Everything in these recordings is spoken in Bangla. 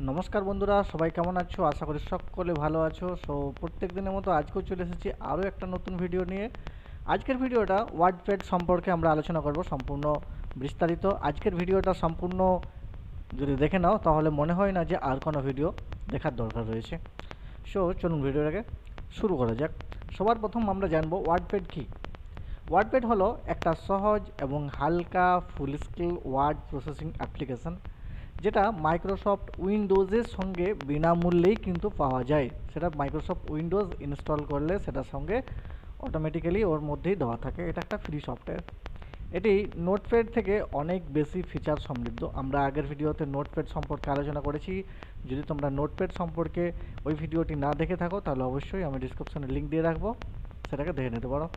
নমস্কার বন্ধুরা, সবাই কেমন আছো? আশা করি সকলে ভালো আছো। প্রত্যেক দিনের মতো আজকেও চলে এসেছি আরও একটা নতুন ভিডিও নিয়ে। আজকের ভিডিওটা ওয়ার্ডপ্যাড সম্পর্কে আমরা আলোচনা করব সম্পূর্ণ বিস্তারিত। আজকের ভিডিওটা সম্পূর্ণ যদি দেখে নাও তাহলে মনে হয় না যে আর কোনো ভিডিও দেখার দরকার রয়েছে। চলুন ভিডিওটাকে শুরু করা যাক। সবার প্রথম আমরা জানবো ওয়ার্ডপ্যাড কী। ওয়ার্ডপ্যাড হলো একটা সহজ এবং হালকা full scale word processing application, যেটা মাইক্রোসফট উইন্ডোজের সঙ্গে বিনামূল্যেই কিন্তু পাওয়া যায়। সেটা মাইক্রোসফট উইন্ডোজ ইনস্টল করলে সেটার সঙ্গে অটোমেটিক্যালি ওর মধ্যেই দেওয়া থাকে। এটা একটা ফ্রি সফটওয়্যার। এটি নোটপ্যাড থেকে অনেক বেশি ফিচার সমৃদ্ধ। আমরা আগের ভিডিওতে নোটপ্যাড সম্পর্কে আলোচনা করেছি। যদি তোমরা নোটপ্যাড সম্পর্কে ওই ভিডিওটি না দেখে থাকো তাহলে অবশ্যই আমি ডিসক্রিপশনে লিঙ্ক দিয়ে রাখবো, সেটাকে দেখে নিতে পারো।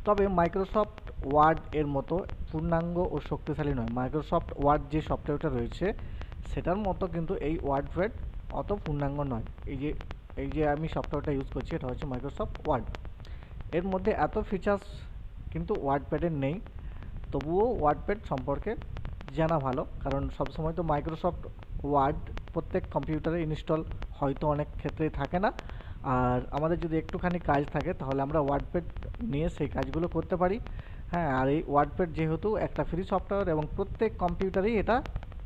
তবে মাইক্রোসফট ওয়ার্ড এর মতো পূর্ণাঙ্গ ও শক্তিশালী নয়। মাইক্রোসফট ওয়ার্ড যে সফটওয়্যারটা রয়েছে সেটার মতো কিন্তু এই ওয়ার্ডপ্যাড অত পূর্ণাঙ্গ নয়। এই যে আমি সফটওয়্যারটা ইউজ করছি এটা হচ্ছে মাইক্রোসফট ওয়ার্ড। এর মধ্যে এত ফিচার্স কিন্তু ওয়ার্ডপ্যাডের নেই। তবুও ওয়ার্ডপ্যাড সম্পর্কে জানা ভালো, কারণ সবসময় তো মাইক্রোসফট ওয়ার্ড প্রত্যেক কম্পিউটারে ইনস্টল হয়তো অনেক ক্ষেত্রেই থাকে না। আর আমাদের যদি একটুখানি কাজ থাকে তাহলে আমরা ওয়ার্ডপ্যাড নিয়ে সেই কাজগুলো করতে পারি। হ্যাঁ, আর এই ওয়ার্ডপ্যাড যেহেতু একটা ফ্রি সফটওয়্যার এবং প্রত্যেক কম্পিউটারেই এটা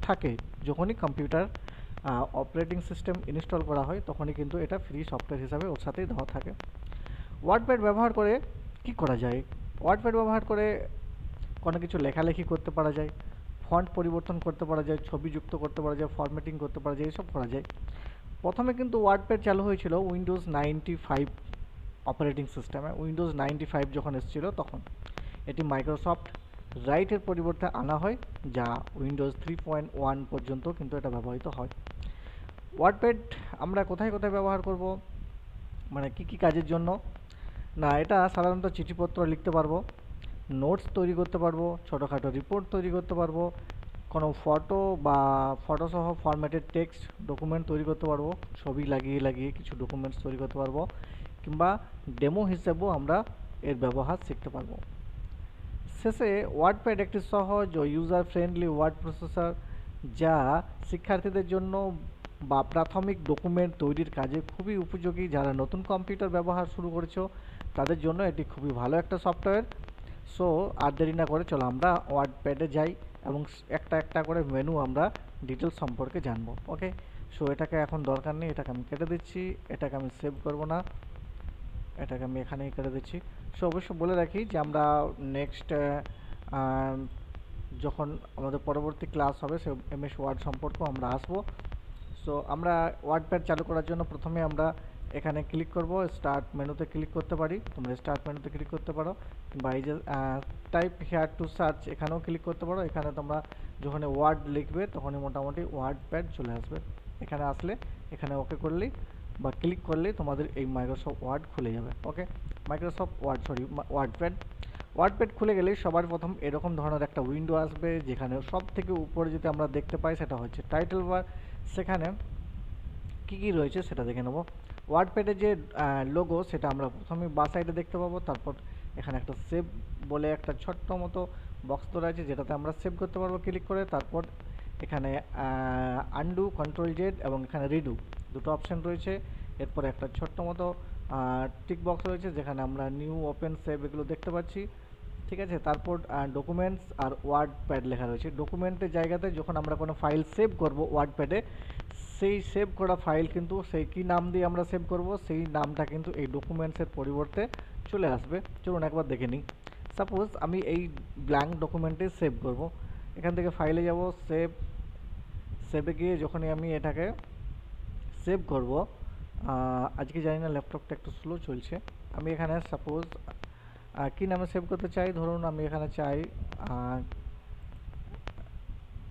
থাকে, যখনই কম্পিউটার অপারেটিং সিস্টেম ইনস্টল করা হয় তখনই কিন্তু এটা ফ্রি সফটওয়্যার হিসাবে ওর সাথেই দেওয়া থাকে। ওয়ার্ডপ্যাড ব্যবহার করে কি করা যায়? ওয়ার্ডপ্যাড ব্যবহার করে কোনো কিছু লেখালেখি করতে পারা যায়, ফন্ট পরিবর্তন করতে পারা যায়, ছবি যুক্ত করতে পারা যায়, ফরম্যাটিং করতে পারা যায়, এসব করা যায়। প্রথমে কিন্তু ওয়ার্ডপ্যাড চালু হয়েছিল উইন্ডোজ 95 অপারেটিং সিস্টেমে। উইন্ডোজ 95 যখন এসেছিলো তখন এটি মাইক্রোসফট রাইটের পরিবর্তে আনা হয়, যা উইন্ডোজ 3.1 পর্যন্ত কিন্তু এটা ব্যবহৃত হয়। ওয়ার্ডপ্যাড আমরা কোথায় কোথায় ব্যবহার করব, মানে কি কি কাজের জন্য? না, এটা সাধারণত চিঠিপত্র লিখতে পারবো, নোটস তৈরি করতে পারবো, ছোটোখাটো রিপোর্ট তৈরি করতে পারবো, কোনো ফটো বা ফটোসহ ফরম্যাটেড টেক্সট ডকুমেন্ট তৈরি করতে পারবো, ছবি লাগিয়ে লাগিয়ে কিছু ডকুমেন্টস তৈরি করতে পারবো, কিংবা ডেমো হিসেবেও আমরা এর ব্যবহার শিখতে পারবো। শেষে ওয়ার্ডপ্যাড একটি সহজ ও ইউজার ফ্রেন্ডলি ওয়ার্ড প্রসেসর, যা শিক্ষার্থীদের জন্য বা প্রাথমিক ডকুমেন্ট তৈরির কাজে খুবই উপযোগী। যারা নতুন কম্পিউটার ব্যবহার শুরু করেছো তাদের জন্য এটি খুবই ভালো একটা সফটওয়্যার। আর দেরি না করে চলো আমরা ওয়ার্ডপ্যাডে যাই এবং একটা একটা করে মেনু আমরা ডিটেলস সম্পর্কে জানবো। ওকে, এটাকে এখন দরকার নেই, এটাকে আমি কেটে দিচ্ছি, এটাকে আমি সেভ করব না, এটাকে আমি এখানেই কেটে দিচ্ছি। অবশ্য বলে রাখি যে আমরা নেক্সট যখন আমাদের পরবর্তী ক্লাস হবে সে এমএস ওয়ার্ড সম্পর্কেও আমরা আসবো। আমরা ওয়ার্ডপ্যাড চালু করার জন্য প্রথমে আমরা এখানে ক্লিক করব, স্টার্ট মেনুতে ক্লিক করতে পারি, তোমরা স্টার্ট মেনুতে ক্লিক করতে পারো, বা এই যে টাইপ হেয়ার টু সার্চ এখানেও ক্লিক করতে পারো। এখানে তোমরা যখন ওয়ার্ড লিখবে তখনই মোটামুটি ওয়ার্ডপ্যাড চলে আসবে। এখানে আসলে এখানে ওকে করলেই বা ক্লিক করলেই তোমাদের এই মাইক্রোসফট ওয়ার্ড খুলে যাবে। ওকে, মাইক্রোসফট ওয়ার্ড ওয়ার্ডপ্যাড খুলে গেলেই সবার প্রথম এরকম ধরনের একটা উইন্ডো আসবে, যেখানে সব থেকে উপরে যেটা আমরা দেখতে পাই সেটা হচ্ছে টাইটেল বার। সেখানে কী কী রয়েছে সেটা দেখে নেব। ওয়ার্ডপ্যাডের যে লোগো সেটা আমরা প্রথমে বাঁ সাইডে দেখতে পাবো, তারপর এখানে একটা সেভ বলে একটা ছোট্ট মতো বক্স তো রয়েছে যেটাতে আমরা সেভ করতে পারবো ক্লিক করে। তারপর এখানে আনডু, কন্ট্রোল জেড এবং এখানে রিডু দুটো অপশান রয়েছে। এরপরে একটা ছোট্ট মতো টিক বক্স রয়েছে যেখানে আমরা নিউ, ওপেন, সেভ এগুলো দেখতে পাচ্ছি। ঠিক আছে, তারপর ডকুমেন্টস আর ওয়ার্ডপ্যাড লেখা রয়েছে। ডকুমেন্টের জায়গাতে যখন আমরা কোনো ফাইল সেভ করব ওয়ার্ডপ্যাডে, সেই সেভ করা ফাইল কিন্তু সেই কী নাম দিয়ে আমরা সেভ করব সেই নামটা কিন্তু এই ডকুমেন্টসের পরিবর্তে চলে আসবে। চলুন একবার দেখে নিই। সাপোজ আমি এই ব্ল্যাঙ্ক ডকুমেন্টে সেভ করব, এখান থেকে ফাইলে যাব, সেভে গিয়ে যখনই আমি এটাকে সেভ করব, আজকে জানি না ল্যাপটপটা একটু স্লো চলছে। আমি এখানে সাপোজ কী নামে সেভ করতে চাই, ধরুন আমি এখানে চাই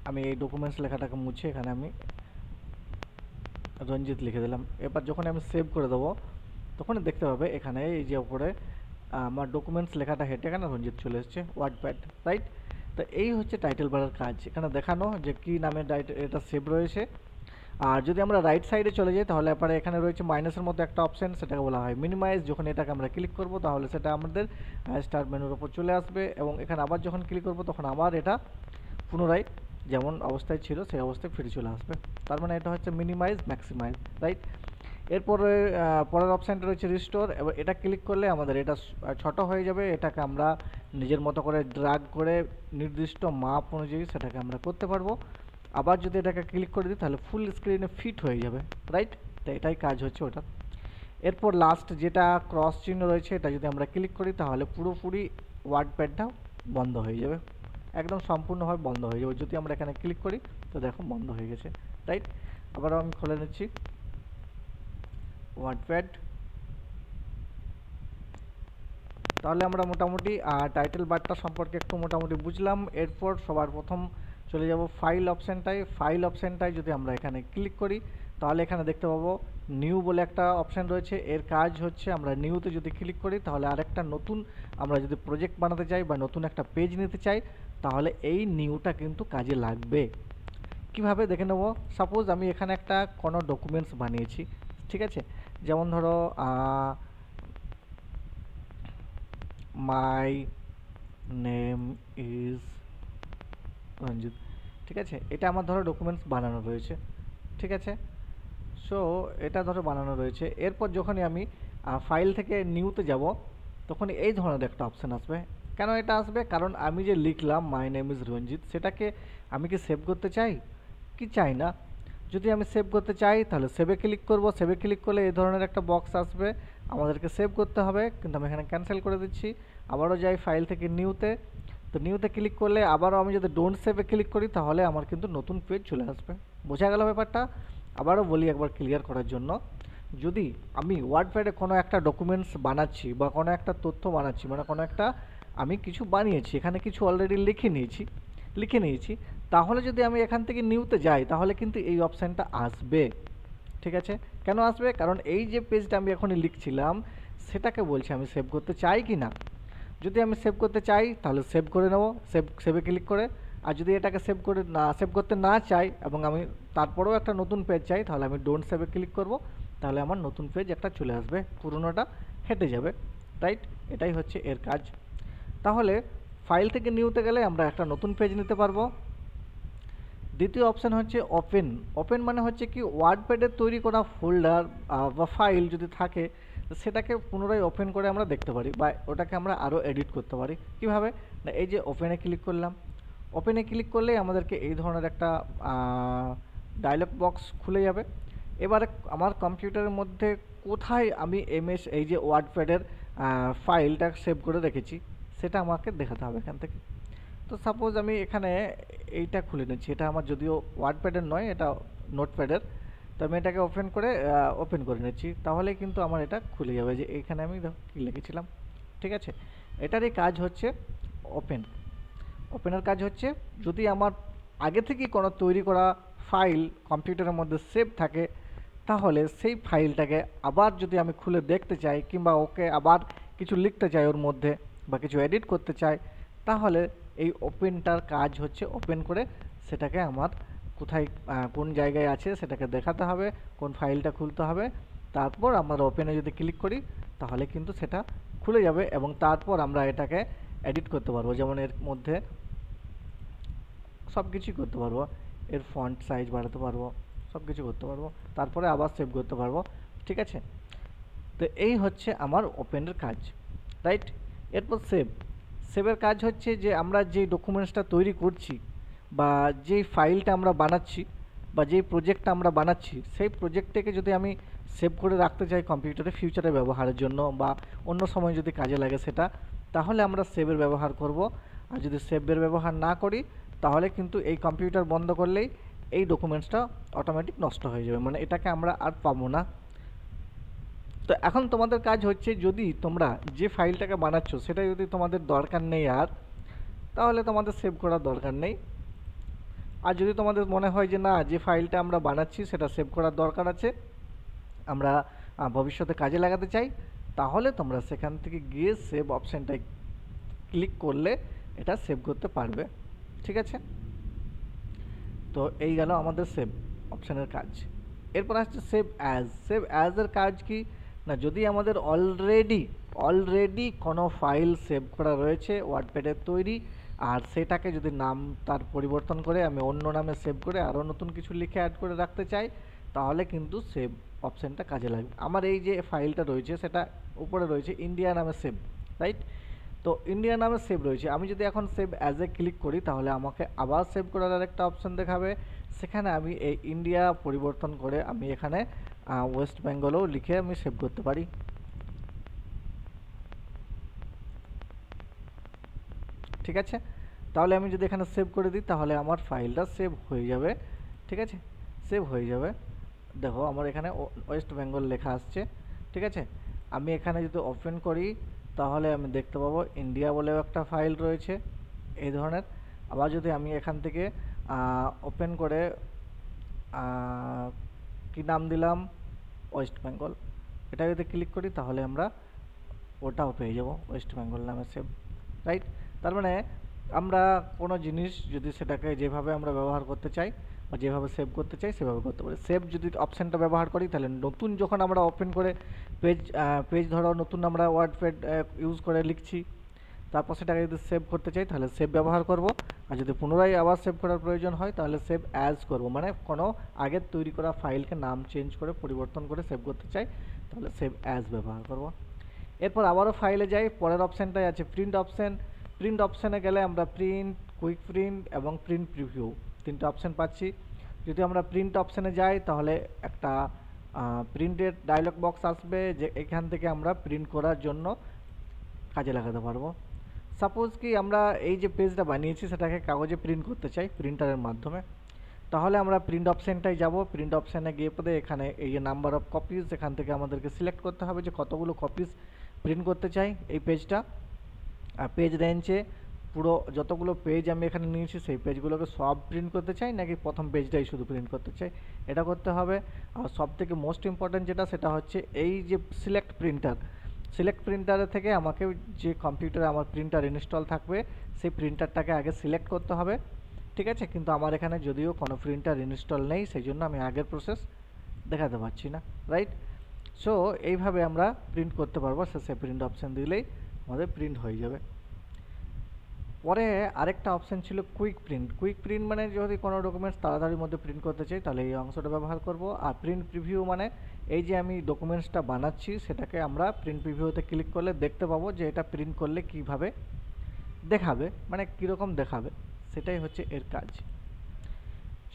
আমি এই ডকুমেন্টস লেখাটাকে মুছে এখানে আমি রঞ্জিত লিখে দিলাম। এবার যখন আমি সেভ করে দেবো তখনই দেখতে পাবে এখানে এই যে উপরে আমার ডকুমেন্টস লেখাটা হেঁটে এখানে রঞ্জিত চলে এসছে, ওয়ার্ডপ্যাড, রাইট। তো এই হচ্ছে টাইটেল বারের কাজ, এখানে দেখানো যে কী নামে এটা সেভ রয়েছে। আর যদি আমরা রাইট সাইডে চলে যাই তাহলে পরে এখানে রয়েছে মাইনাসের মধ্যে একটা অপশান, সেটাকে বলা হয় মিনিমাইজ। যখন এটাকে আমরা ক্লিক করব তাহলে সেটা আমাদের স্টার্ট মেনুর উপর চলে আসবে এবং এখানে আবার যখন ক্লিক করব তখন আবার এটা পুনরায় যেমন অবস্থায় ছিল সেই অবস্থায় ফিরে চলে আসবে। তার মানে এটা হচ্ছে মিনিমাইজ ম্যাক্সিমাইজ, রাইট। এরপরে পরের অপশানটা রয়েছে রিস্টোর। এবার এটা ক্লিক করলে আমাদের এটা ছোট হয়ে যাবে, এটাকে আমরা নিজের মতো করে ড্রাগ করে নির্দিষ্ট মাপ অনুযায়ী সেটাকে আমরা করতে পারবো। আবার যদি এটাকে ক্লিক করে দিই তাহলে ফুল স্ক্রিনে ফিট হয়ে যাবে, রাইট। তো এটাই কাজ হচ্ছে ওটা। এরপর লাস্ট যেটা ক্রস চিহ্ন রয়েছে এটা যদি আমরা ক্লিক করি তাহলে পুরোপুরি ওয়ার্ডপ্যাডটা বন্ধ হয়ে যাবে, একদম সম্পূর্ণভাবে বন্ধ হয়ে যাবে। যদি আমরা এখানে ক্লিক করি তো দেখো বন্ধ হয়ে গেছে, রাইট। আবারও আমি খুলে নিচ্ছি ওয়ার্ডপ্যাড। তাহলে আমরা মোটামুটি টাইটেল বারটা সম্পর্কে একটু মোটামুটি বুঝলাম। এরপর সবার প্রথম চলে যাব ফাইল অপশানটায়। ফাইল অপশানটায় যদি আমরা এখানে ক্লিক করি তাহলে এখানে দেখতে পাবো নিউ বলে একটা অপশান রয়েছে। এর কাজ হচ্ছে আমরা নিউতে যদি ক্লিক করি তাহলে আরেকটা নতুন আমরা যদি প্রজেক্ট বানাতে চাই বা নতুন একটা পেজ নিতে চাই তাহলে এই নিউটা কিন্তু কাজে লাগবে। কিভাবে দেখে নেব, সাপোজ আমি এখানে একটা কোনো ডকুমেন্টস বানিয়েছি, ঠিক আছে। যেমন ধরো মাই নেম ইজ রঞ্জিত, ঠিক আছে। এটা আমার ধরো ডকুমেন্টস বানানো রয়েছে, ঠিক আছে। সো এটা ধরো বানানো রয়েছে। এরপর যখনই আমি ফাইল থেকে নিউতে যাব তখন এই ধরনের একটা অপশান আসবে। কেন এটা আসবে, কারণ আমি যে লিখলাম মাই নেম ইজ রঞ্জিত সেটাকে আমি কি সেভ করতে চাই কি চাই না। যদি আমি সেভ করতে চাই তাহলে সেভে ক্লিক করব। সেভে ক্লিক করলে এই ধরনের একটা বক্স আসবে, আমাদেরকে সেভ করতে হবে, কিন্তু আমি এখানে ক্যান্সেল করে দিচ্ছি। আবারও যাই ফাইল থেকে নিউতে, তো নিউতে ক্লিক করলে আবারও আমি যদি ডোন্ট সেভে ক্লিক করি তাহলে আমার কিন্তু নতুন পেজ চলে আসবে। বোঝা গেল ব্যাপারটা। আবারও বলি একবার ক্লিয়ার করার জন্য, যদি আমি ওয়ার্ডপ্যাডে কোনো একটা ডকুমেন্টস বানাচ্ছি বা কোনো একটা তথ্য বানাচ্ছি, মানে কোনো একটা আমি কিছু বানিয়েছি, এখানে কিছু অলরেডি লিখে নিয়েছি, তাহলে যদি আমি এখান থেকে নিউতে যাই তাহলে কিন্তু এই অপশানটা আসবে, ঠিক আছে। কেন আসবে, কারণ এই যে পেজটা আমি এখনই লিখছিলাম সেটাকে বলছি আমি সেভ করতে চাই কি না। যদি আমি সেভ করতে চাই তাহলে সেভ করে নেব, সেভে ক্লিক করে। আর যদি এটাকে সেভ করতে না চাই এবং আমি তারপরেও একটা নতুন পেজ চাই তাহলে আমি ডোন্ট সেভে ক্লিক করব, তাহলে আমার নতুন পেজ একটা চলে আসবে, পুরোনোটা হেঁটে যাবে, রাইট। এটাই হচ্ছে এর কাজ। তাহলে ফাইল থেকে নিউতে গেলে আমরা একটা নতুন পেজ নিতে পারবো। দ্বিতীয় অপশান হচ্ছে ওপেন। ওপেন মানে হচ্ছে কি ওয়ার্ডপ্যাডের তৈরি করা ফোল্ডার বা ফাইল যদি থাকে সেটাকে পুনরায় ওপেন করে আমরা দেখতে পারি বা ওটাকে আমরা আরও এডিট করতে পারি। কিভাবে না, এই যে ওপেনে ক্লিক করলাম, ওপেনে ক্লিক করলেই আমাদেরকে এই ধরনের একটা ডায়লগ বক্স খুলে যাবে। এবারে আমার কম্পিউটারের মধ্যে কোথায় আমি এই যে ওয়ার্ডপ্যাডের ফাইলটা সেভ করে রেখেছি সেটা আমাকে দেখাতে হবে এখান থেকে। তো সাপোজ আমি এখানে এইটা খুলে নিচ্ছি, এটা আমার যদিও ওয়ার্ডপ্যাডের নয়, এটা নোটপ্যাডের। তো আমি এটাকে ওপেন করে নিচ্ছি, তাহলে কিন্তু আমার এটা খুলে যাবে যে এখানে আমি কী লিখেছিলাম, ঠিক আছে। এটারই কাজ হচ্ছে ওপেনের কাজ হচ্ছে যদি আমার আগে থেকেই কোনো তৈরি করা ফাইল কম্পিউটারের মধ্যে সেভ থাকে তাহলে সেই ফাইলটাকে আবার যদি আমি খুলে দেখতে চাই কিংবা ওকে আবার কিছু লিখতে চাই ওর মধ্যে বা কিছু এডিট করতে চাই তাহলে এই ওপেনটার কাজ হচ্ছে ওপেন করে সেটাকে আমার কোথায় কোন জায়গায় আছে সেটাকে দেখাতে হবে, কোন ফাইলটা খুলতে হবে। তারপর আমরা ওপেনে যদি ক্লিক করি তাহলে কিন্তু সেটা খুলে যাবে এবং তারপর আমরা এটাকে এডিট করতে পারবো। যেমন এর মধ্যে সব কিছুই করতে পারবো, এর ফন্ট সাইজ বাড়াতে পারবো, সব কিছু করতে পারবো, তারপরে আবার সেভ করতে পারবো, ঠিক আছে। তো এই হচ্ছে আমার ওপেনের কাজ, রাইট। এরপর সেভের কাজ হচ্ছে যে আমরা যেই ডকুমেন্টসটা তৈরি করছি বা যেই ফাইলটা আমরা বানাচ্ছি বা যেই প্রজেক্টটা আমরা বানাচ্ছি সেই প্রজেক্টটাকে যদি আমি সেভ করে রাখতে চাই কম্পিউটারে ফিউচারে ব্যবহারের জন্য বা অন্য সময় যদি কাজে লাগে সেটা, তাহলে আমরা সেভের ব্যবহার করব। আর যদি সেভের ব্যবহার না করি তাহলে কিন্তু এই কম্পিউটার বন্ধ করলেই এই ডকুমেন্টসটা অটোমেটিক নষ্ট হয়ে যাবে, মানে এটাকে আমরা আর পাবো না। তো এখন তোমাদের কাজ হচ্ছে যদি তোমরা যে ফাইলটাকে বানাচ্ছ সেটা যদি তোমাদের দরকার নেই আর, তাহলে তোমাদের সেভ করার দরকার নেই। আর যদি তোমাদের মনে হয় যে না, যে ফাইলটা আমরা বানাচ্ছি সেটা সেভ করার দরকার আছে, আমরা ভবিষ্যতে কাজে লাগাতে চাই, তাহলে তোমরা সেখান থেকে গিয়ে সেভ অপশানটায় ক্লিক করলে এটা সেভ করতে পারবে, ঠিক আছে। তো এই গেল আমাদের সেভ অপশানের কাজ। এরপর আসছে সেভ অ্যাজের কাজ কি না, যদি আমাদের অলরেডি কোনো ফাইল সেভ করা রয়েছে ওয়ার্ডপ্যাডের তৈরি, আর সেটাকে যদি নাম তার পরিবর্তন করে আমি অন্য নামে সেভ করে আরও নতুন কিছু লিখে অ্যাড করে রাখতে চাই, তাহলে কিন্তু সেভ অপশানটা কাজে লাগবে। আমার এই যে ফাইলটা রয়েছে সেটা উপরে রয়েছে ইন্ডিয়া নামে সেভ, রাইট? তো ইন্ডিয়া নামে সেভ রয়েছে। আমি যদি এখন সেভ অ্যাজ এ ক্লিক করি তাহলে আমাকে আবার সেভ করার আরেকটা অপশান দেখাবে। সেখানে আমি এই ইন্ডিয়া পরিবর্তন করে আমি এখানে ওয়েস্ট বেঙ্গলও লিখে আমি সেভ করতে পারি। ঠিক আছে, তাহলে আমি যদি এখানে সেভ করে দিই তাহলে আমার ফাইলটা সেভ হয়ে যাবে। ঠিক আছে, সেভ হয়ে যাবে। দেখো আমার এখানে ওয়েস্ট বেঙ্গল লেখা আসছে। ঠিক আছে, আমি এখানে যদি ওপেন করি তাহলে আমি দেখতে পাবো ইন্ডিয়া বলেও একটা ফাইল রয়েছে এই ধরনের। আবার যদি আমি এখান থেকে ওপেন করে কি নাম দিলাম, ওয়েস্ট বেঙ্গল, এটা যদি ক্লিক করি তাহলে আমরা ওটাও পেয়ে যাব ওয়েস্ট বেঙ্গল নামে সেভ, রাইট? তার মানে আমরা কোনো জিনিস যদি সেটাকে যেভাবে আমরা ব্যবহার করতে চাই বা যেভাবে সেভ করতে চাই সেভাবে করতে পারি। সেভ যদি অপশানটা ব্যবহার করি তাহলে নতুন যখন আমরা ওপেন করে পেজ ধরো নতুন আমরা ওয়ার্ডপ্যাড ইউজ করে লিখছি, তারপর সেটাকে যদি সেভ করতে চাই তাহলে সেভ ব্যবহার করব। আর যদি পুনরায় আবার সেভ করার প্রয়োজন হয় তাহলে সেভ অ্যাজ করব, মানে কোনো আগের তৈরি করা ফাইলকে নাম চেঞ্জ করে পরিবর্তন করে সেভ করতে চাই তাহলে সেভ অ্যাজ ব্যবহার করব। এরপর আবারও ফাইলে যাই, পরের অপশানটাই আছে প্রিন্ট অপশান। প্রিন্ট অপশানে গেলে আমরা প্রিন্ট, কুইক প্রিন্ট এবং প্রিন্ট প্রিভিউ তিনটে অপশান পাচ্ছি। যদি আমরা প্রিন্ট অপশানে যাই তাহলে একটা প্রিন্টের ডায়লগ বক্স আসবে, যে এখান থেকে আমরা প্রিন্ট করার জন্য কাজে লাগাতে পারবো। সাপোজ কি আমরা এই যে পেজটা বানিয়েছি সেটাকে কাগজে প্রিন্ট করতে চাই প্রিন্টারের মাধ্যমে, তাহলে আমরা প্রিন্ট অপশানটাই যাব। প্রিন্ট অপশানে গিয়ে পরে এখানে এই যে নাম্বার অফ কপিজ, এখান থেকে আমাদেরকে সিলেক্ট করতে হবে যে কতগুলো কপিজ প্রিন্ট করতে চাই এই পেজটা। আর পেজ রেঞ্জে পুরো যতগুলো পেজ আমি এখানে নিয়েছি সেই পেজগুলোকে সব প্রিন্ট করতে চাই নাকি প্রথম পেজটাই শুধু প্রিন্ট করতে চাই, এটা করতে হবে। আর সবথেকে মোস্ট ইম্পর্ট্যান্ট যেটা সেটা হচ্ছে এই যে সিলেক্ট প্রিন্টারে থেকে আমাকে যে কম্পিউটারে আমার প্রিন্টার ইনস্টল থাকবে সেই প্রিন্টারটাকে আগে সিলেক্ট করতে হবে। ঠিক আছে, কিন্তু আমার এখানে যদিও কোনো প্রিন্টার ইনস্টল নেই সেই জন্য আমি আগের প্রসেস দেখাতে পারছি না, রাইট? সো এইভাবে আমরা প্রিন্ট করতে পারবো, শেষে প্রিন্ট অপশান দিলেই আমাদের প্রিন্ট হয়ে যাবে। পরে আরেকটা অপশান ছিল কুইক প্রিন্ট মানে যদি কোনো ডকুমেন্টস তাড়াতাড়ির মধ্যে প্রিন্ট করতে চাই তাহলে এই অংশটা ব্যবহার করব। আর প্রিন্ট প্রিভিউ মানে এই যে আমি ডকুমেন্টসটা বানাচ্ছি সেটাকে আমরা প্রিন্ট প্রিভিউতে ক্লিক করলে দেখতে পাবো যে এটা প্রিন্ট করলে কিভাবে দেখাবে, মানে কীরকম দেখাবে, সেটাই হচ্ছে এর কাজ।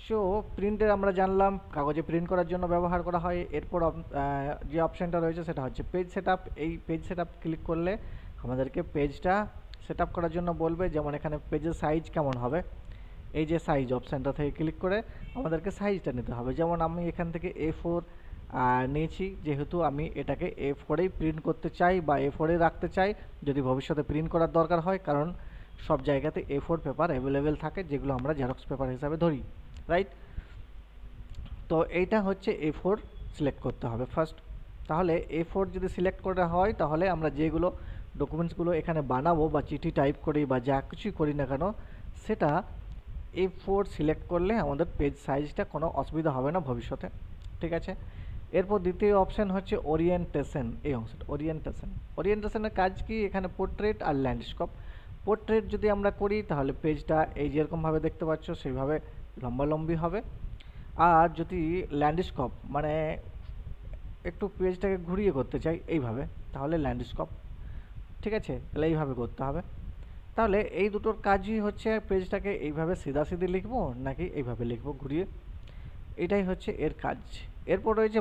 সো প্রিন্টের আমরা জানলাম কাগজে প্রিন্ট করার জন্য ব্যবহার করা হয়। এরপর যে অপশানটা রয়েছে সেটা হচ্ছে পেজ সেটআপ। এই পেজ সেটআপ ক্লিক করলে আমাদেরকে পেজটা সেটআপ করার জন্য বলবে, যেমন এখানে পেজের সাইজ কেমন হবে, এই যে সাইজ অপশানটা থেকে ক্লিক করে আমাদেরকে সাইজটা নিতে হবে। যেমন আমি এখান থেকে A4 নিয়েছি, যেহেতু আমি এটাকে A4এই প্রিন্ট করতে চাই বা A4 রাখতে চাই যদি ভবিষ্যতে প্রিন্ট করার দরকার হয়, কারণ সব জায়গাতে A4 পেপার অ্যাভেলেবেল থাকে যেগুলো আমরা জেরক্স পেপার হিসাবে ধরি, রাইট? তো এইটা হচ্ছে A4 সিলেক্ট করতে হবে ফার্স্ট। তাহলে A4 যদি সিলেক্ট করা হয় তাহলে আমরা যেগুলো ডকুমেন্টসগুলো এখানে বানাবো বা চিঠি টাইপ করি বা যা কিছুই করি না কেন সেটা A4 সিলেক্ট করলে আমাদের পেজ সাইজটা কোনো অসুবিধা হবে না ভবিষ্যতে। ঠিক আছে, এরপর দ্বিতীয় অপশান হচ্ছে ওরিয়েন্টেশন। এই অংশটা ওরিয়েন্টেশনের কাজ কি, এখানে পোর্ট্রেট আর ল্যান্ডস্কেপ। পোর্ট্রেট যদি আমরা করি তাহলে পেজটা এই যেরকমভাবে দেখতে পাচ্ছ সেইভাবে লম্বালম্বি হবে। আর যদি ল্যান্ডস্কেপ মানে একটু পেজটাকে ঘুরিয়ে করতে চাই এইভাবে তাহলে ল্যান্ডস্কেপ। ঠিক আছে, তাহলে এইভাবে করতে হবে। তাহলে এই দুটোর কাজই হচ্ছে পেজটাকে এইভাবে সিধাসিধি লিখবো নাকি এইভাবে লিখবো ঘুরিয়ে, এটাই হচ্ছে এর কাজ। এরপর রয়েছে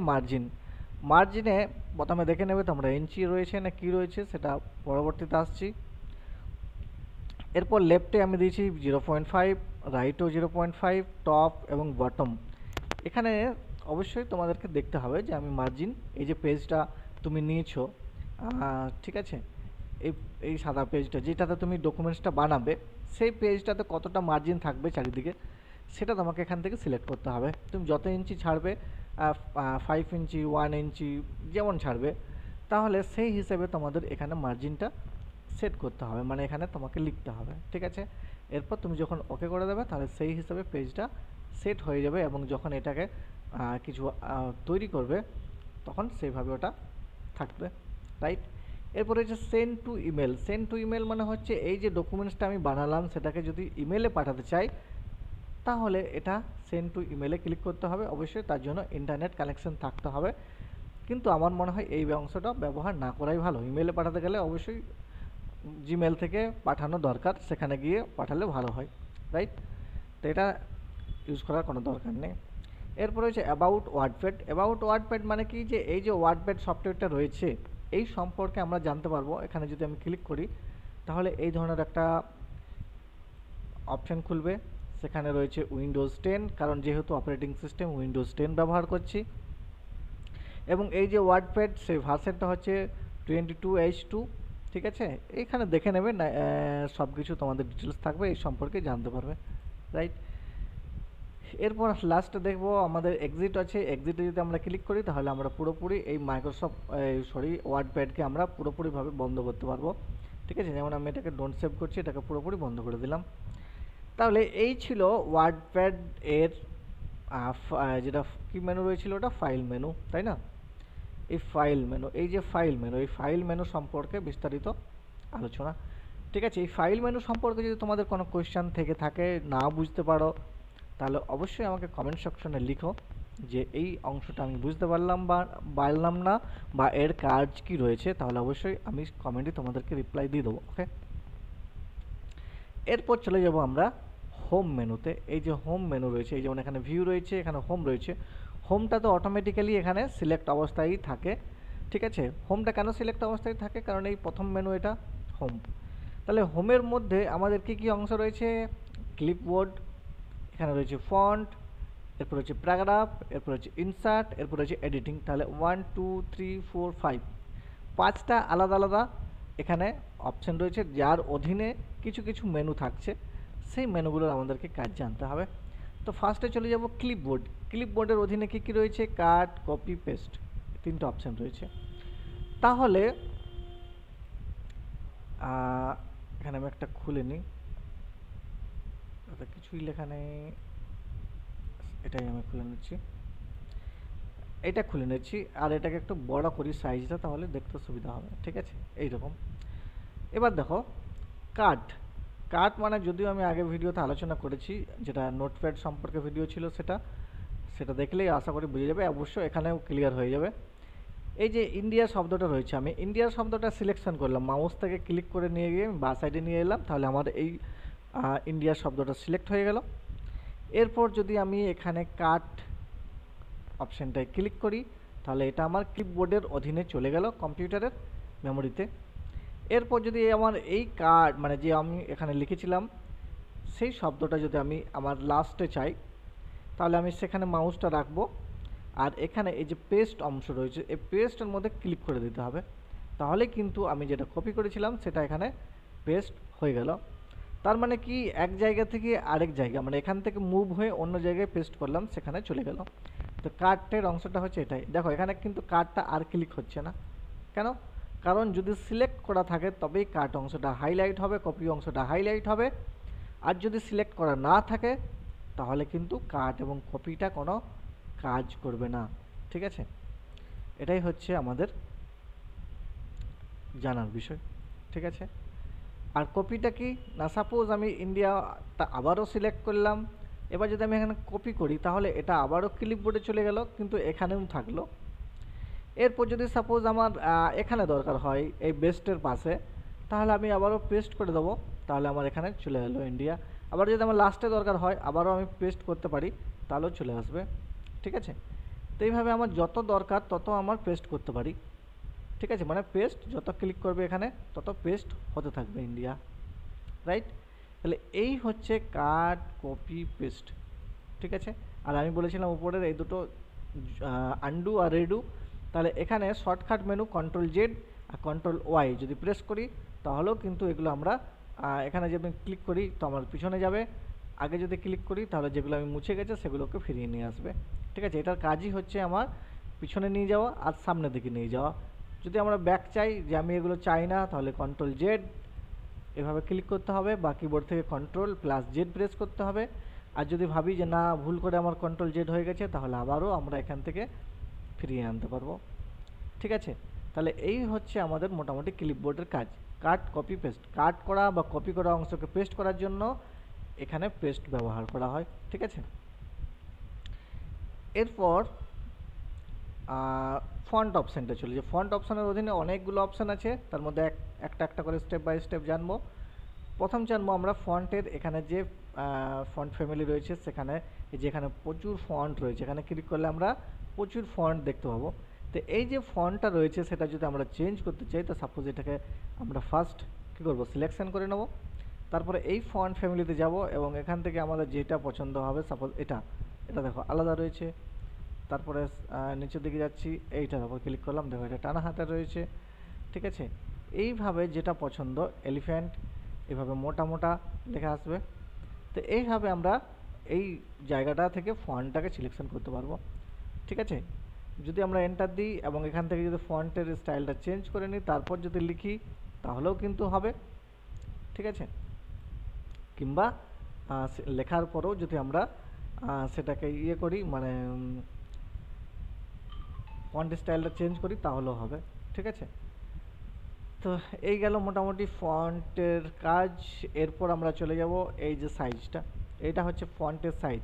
মার্জিনে প্রথমে দেখে নেবে তোমরা ইঞ্চি রয়েছে না কি রয়েছে, সেটা পরবর্তীতে আসছি। এরপর লেফটে আমি দিয়েছি 0.5, রাইটও 0.5, টপ এবং বটম। এখানে অবশ্যই তোমাদেরকে দেখতে হবে যে আমি মার্জিন, এই যে পেজটা তুমি নিয়েছো, ঠিক আছে, এই সাদা পেজটা যেটাতে তুমি ডকুমেন্টসটা বানাবে সেই পেজটাতে কতটা মার্জিন থাকবে চারিদিকে সেটা তোমাকে এখান থেকে সিলেক্ট করতে হবে। তুমি যত ইঞ্চি ছাড়বে, 5 ইঞ্চি, 1 ইঞ্চি যেমন ছাড়বে, তাহলে সেই হিসেবে তোমাদের এখানে মার্জিনটা সেট করতে হবে, মানে এখানে তোমাকে লিখতে হবে। ঠিক আছে, এরপর তুমি যখন ওকে করে দেবে তাহলে সেই হিসেবে পেজটা সেট হয়ে যাবে এবং যখন এটাকে কিছু তৈরি করবে তখন সেইভাবে ওটা থাকবে, রাইট? এরপর হচ্ছে send to email. Send to email মানে হচ্ছে এই যে ডকুমেন্টসটা আমি বানালাম সেটাকে যদি ইমেলে পাঠাতে চাই, তাহলে এটা সেন্ড টু ইমেলে ক্লিক করতে হবে। অবশ্যই তার জন্য ইন্টারনেট কানেকশন থাকতে হবে, কিন্তু আমার মনে হয় এই অংশটা ব্যবহার না করাই ভালো। ইমেলে পাঠাতে গেলে অবশ্যই জিমেল থেকে পাঠানো দরকার, সেখানে গিয়ে পাঠালে ভালো হয়, রাইট? তো এটা ইউজ করার কোনো দরকার নেই। এরপরে হচ্ছে অ্যাবাউট ওয়ার্ডপ্যাড। অ্যাবাউট ওয়ার্ডপ্যাড মানে কি, যে এই যে ওয়ার্ডপ্যাড সফটওয়্যারটা রয়েছে এই সম্পর্কে আমরা জানতে পারবো। এখানে যদি আমি ক্লিক করি তাহলে এই ধরনের একটা অপশান খুলবে। সেখানে রয়েছে উইন্ডোজ 10, কারণ যেহেতু অপারেটিং সিস্টেম উইন্ডোজ 10 ব্যবহার করছি। এবং এই যে ওয়ার্ডপ্যাড সেই ভার্সনটা হচ্ছে 22H2, ঠিক আছে? এইখানে দেখে নেবে না, সব কিছু তোমাদের ডিটেলস থাকবে, এই সম্পর্কে জানতে পারবে, রাইট? এরপর লাস্টে দেখবো আমাদের এক্সিট আছে। এক্সিটে যদি আমরা ক্লিক করি তাহলে আমরা পুরোপুরি এই মাইক্রোসফট ওয়ার্ডপ্যাডকে আমরা পুরোপুরিভাবে বন্ধ করতে পারবো, ঠিক আছে? যেমন আমি এটাকে ডোন্ট সেভ করছি, এটাকে পুরোপুরি বন্ধ করে দিলাম। তাহলে এই ছিল ওয়ার্ডপ্যাড এর যেটা কি মেনু রয়েছিল, ওটা ফাইল মেনু, তাই না? এই ফাইল মেনু, এই যে ফাইল মেনু, এই ফাইল মেনু সম্পর্কে বিস্তারিত আলোচনা, ঠিক আছে? এই ফাইল মেনু সম্পর্কে যদি তোমাদের কোনো কোয়েশ্চেন থেকে থাকে, না বুঝতে পারো, তাহলে অবশ্যই আমাকে কমেন্ট সেকশনে লিখো যে এই অংশটা আমি বুঝতে পারলাম না, বা এর কাজ কি রয়েছে। তাহলে অবশ্যই আমি কমেন্টে তোমাদেরকে রিপ্লাই দিয়ে দেবো, ওকে? এরপর চলে যাব আমরা হোম মেনুতে। এই যে হোম মেনু রয়েছে, এই যেমন এখানে ভিউ রয়েছে, এখানে হোম রয়েছে। হোমটা তো অটোমেটিক্যালি এখানে সিলেক্ট অবস্থায় থাকে, ঠিক আছে? হোমটা কেন সিলেক্ট অবস্থায় থাকে, কারণ এই প্রথম মেনু এটা হোম। তাহলে হোমের মধ্যে আমাদের কি কি অংশ রয়েছে? ক্লিপবোর্ড, এখানে রয়েছে ফন্ট, এরপর হচ্ছে প্যারাগ্রাফ, এরপর হচ্ছে ইনসার্ট, এরপর হচ্ছে এডিটিং। তাহলে 1 2 3 4 5 পাঁচটা আলাদা আলাদা এখানে অপশান রয়েছে, যার অধীনে কিছু কিছু মেনু থাকছে। সেই মেনুগুলোর আমাদেরকে কাজ জানতে হবে। তো ফার্স্টে চলে যাব ক্লিপবোর্ড। ক্লিপবোর্ডের অধীনে কী কী রয়েছে? কাট, কপি, পেস্ট, তিনটা অপশান রয়েছে। তাহলে এখানে আমি একটা খুলে নিই, কিছুই লেখা নেই, এটাই আমি খুলে নিচ্ছি। এটা খুলে নিচ্ছি আর এটাকে একটু বড় করি সাইজটা, তাহলে দেখতে সুবিধা হবে, ঠিক আছে? এইরকম। এবার দেখো কাট। কাট মানে, যদিও আমি আগে ভিডিওতে আলোচনা করেছি, যেটা নোটপ্যাড সম্পর্কে ভিডিও ছিল, সেটা দেখলেই আশা করি বুঝে যাবে, অবশ্য এখানেও ক্লিয়ার হয়ে যাবে। এই যে ইন্ডিয়া শব্দটা রয়েছে, আমি ইন্ডিয়া শব্দটা সিলেকশন করলাম, মাউস থেকে ক্লিক করে নিয়ে গিয়ে বা সাইডে নিয়ে এলাম, তাহলে আমার এই ইন্ডিয়া শব্দটা সিলেক্ট হয়ে গেল। এরপর যদি আমি এখানে কাট অপশানটায় ক্লিক করি তাহলে এটা আমার ক্লিপবোর্ডের অধীনে চলে গেল কম্পিউটারের মেমোরিতে। এরপর যদি আমার এই কার্ড মানে যে আমি এখানে লিখেছিলাম সেই শব্দটা যদি আমি আমার লাস্টে চাই, তাহলে আমি সেখানে মাউসটা রাখবো, আর এখানে এই যে পেস্ট অংশ রয়েছে এই পেস্টের মধ্যে ক্লিক করে দিতে হবে। তাহলে কিন্তু আমি যেটা কপি করেছিলাম সেটা এখানে পেস্ট হয়ে গেল। তার মানে কি, এক জায়গা থেকে আরেক জায়গা, মানে এখান থেকে মুভ হয়ে অন্য জায়গায় পেস্ট করলাম, সেখানে চলে গেল। তো কার্টের অংশটা হচ্ছে এটাই। দেখো এখানে কিন্তু কার্ডটা আর ক্লিক হচ্ছে না, কেন? কারণ যদি সিলেক্ট করা থাকে তবেই কার্ট অংশটা হাইলাইট হবে, কপি অংশটা হাইলাইট হবে। আর যদি সিলেক্ট করা না থাকে তাহলে কিন্তু কার্ট এবং কপিটা কোনো কাজ করবে না, ঠিক আছে? এটাই হচ্ছে আমাদের জানার বিষয়, ঠিক আছে? আর কপিটা কি না, সাপোজ আমি ইন্ডিয়াটা আবারও সিলেক্ট করলাম, এবার যদি আমি এখানে কপি করি তাহলে এটা আবারও ক্লিপবোর্ডে চলে গেল, কিন্তু এখানেও থাকলো। এরপর যদি সাপোজ আমার এখানে দরকার হয় এই বেস্টের পাশে, তাহলে আমি আবারও পেস্ট করে দেবো, তাহলে আমার এখানে চলে এলো ইন্ডিয়া। আবার যদি আমার লাস্টে দরকার হয় আবারও আমি পেস্ট করতে পারি, তাহলেও চলে আসবে, ঠিক আছে? তো এইভাবে আমার যত দরকার তত আমার পেস্ট করতে পারি, ঠিক আছে? মানে পেস্ট যত ক্লিক করবে এখানে তত পেস্ট হতে থাকবে ইন্ডিয়া, রাইট? তাহলে এই হচ্ছে কাট, কপি, পেস্ট, ঠিক আছে? আর আমি বলেছিলাম উপরের এই দুটো আনডু আর রিডু। তাহলে এখানে শর্টকাট মেনু কন্ট্রোল-Z আর কন্ট্রোল-Y যদি প্রেস করি তাহলেও কিন্তু এগুলো আমরা এখানে যদি আমি ক্লিক করি তো আমার পিছনে যাবে, আগে যদি ক্লিক করি তাহলে যেগুলো আমি মুছে গেছে সেগুলোকে ফিরিয়ে নিয়ে আসবে, ঠিক আছে? এটার কাজই হচ্ছে আমার পিছনে নিয়ে যাওয়া আর সামনের দিকে নিয়ে যাওয়া। যদি আমরা ব্যাক চাই, যে আমি এগুলো চাই না, তাহলে কন্ট্রোল-Z এভাবে ক্লিক করতে হবে, বা কিবোর্ড থেকে কন্ট্রোল+Z প্রেস করতে হবে। আর যদি ভাবি যে না ভুল করে আমার কন্ট্রোল-Z হয়ে গেছে, তাহলে আবারও আমরা এখান থেকে ফিরিয়ে আনতে পারবো, ঠিক আছে? তাহলে এই হচ্ছে আমাদের মোটামুটি ক্লিপবোর্ডের কাজ। কাট কপি পেস্ট, কাট করা বা কপি করা অংশকে পেস্ট করার জন্য এখানে পেস্ট ব্যবহার করা হয়, ঠিক আছে। এরপর ফন্ট অপশানটা চলে যায়। ফন্ট অপশানের অধীনে অনেকগুলো অপশান আছে, তার মধ্যে একটা একটা করে স্টেপ বাই স্টেপ জানবো। প্রথম জানবো আমরা ফন্টের এখানে যে ফন্ট ফ্যামিলি রয়েছে, সেখানে যেখানে প্রচুর ফন্ট রয়েছে, এখানে ক্লিক করলে আমরা প্রচুর ফন্ট দেখতে পাবো। তো এই যে ফন্টটা রয়েছে সেটা যদি আমরা চেঞ্জ করতে চাই, তো সাপোজ এটাকে আমরা ফার্স্ট কী করবো, সিলেকশন করে নেব। তারপরে এই ফন্ট ফ্যামিলিতে যাব এবং এখান থেকে আমাদের যেটা পছন্দ হবে, সাপোজ এটা দেখো আলাদা রয়েছে। তারপরে নিচের দিকে যাচ্ছি, এইটার উপর ক্লিক করলাম, দেখো এটা টানা হাতে রয়েছে, ঠিক আছে। এইভাবে যেটা পছন্দ, এলিফ্যান্ট এভাবে মোটা মোটা লেখা আসবে। তো এইভাবে আমরা এই জায়গাটা থেকে ফন্টটাকে সিলেকশন করতে পারবো, ঠিক আছে। যদি আমরা এন্টার দিই এবং এখান থেকে যদি ফন্টের স্টাইলটা চেঞ্জ করে নিই, তারপর যদি লিখি তাহলেও কিন্তু হবে, ঠিক আছে। কিংবা লেখার পরেও যদি আমরা সেটাকে ইয়ে করি, মানে ফন্ট স্টাইলটা চেঞ্জ করি তাহলেও হবে, ঠিক আছে। তো এই গেল মোটামুটি ফন্টের কাজ। এরপর আমরা চলে যাব এই যে সাইজটা, এটা হচ্ছে ফন্টের সাইজ।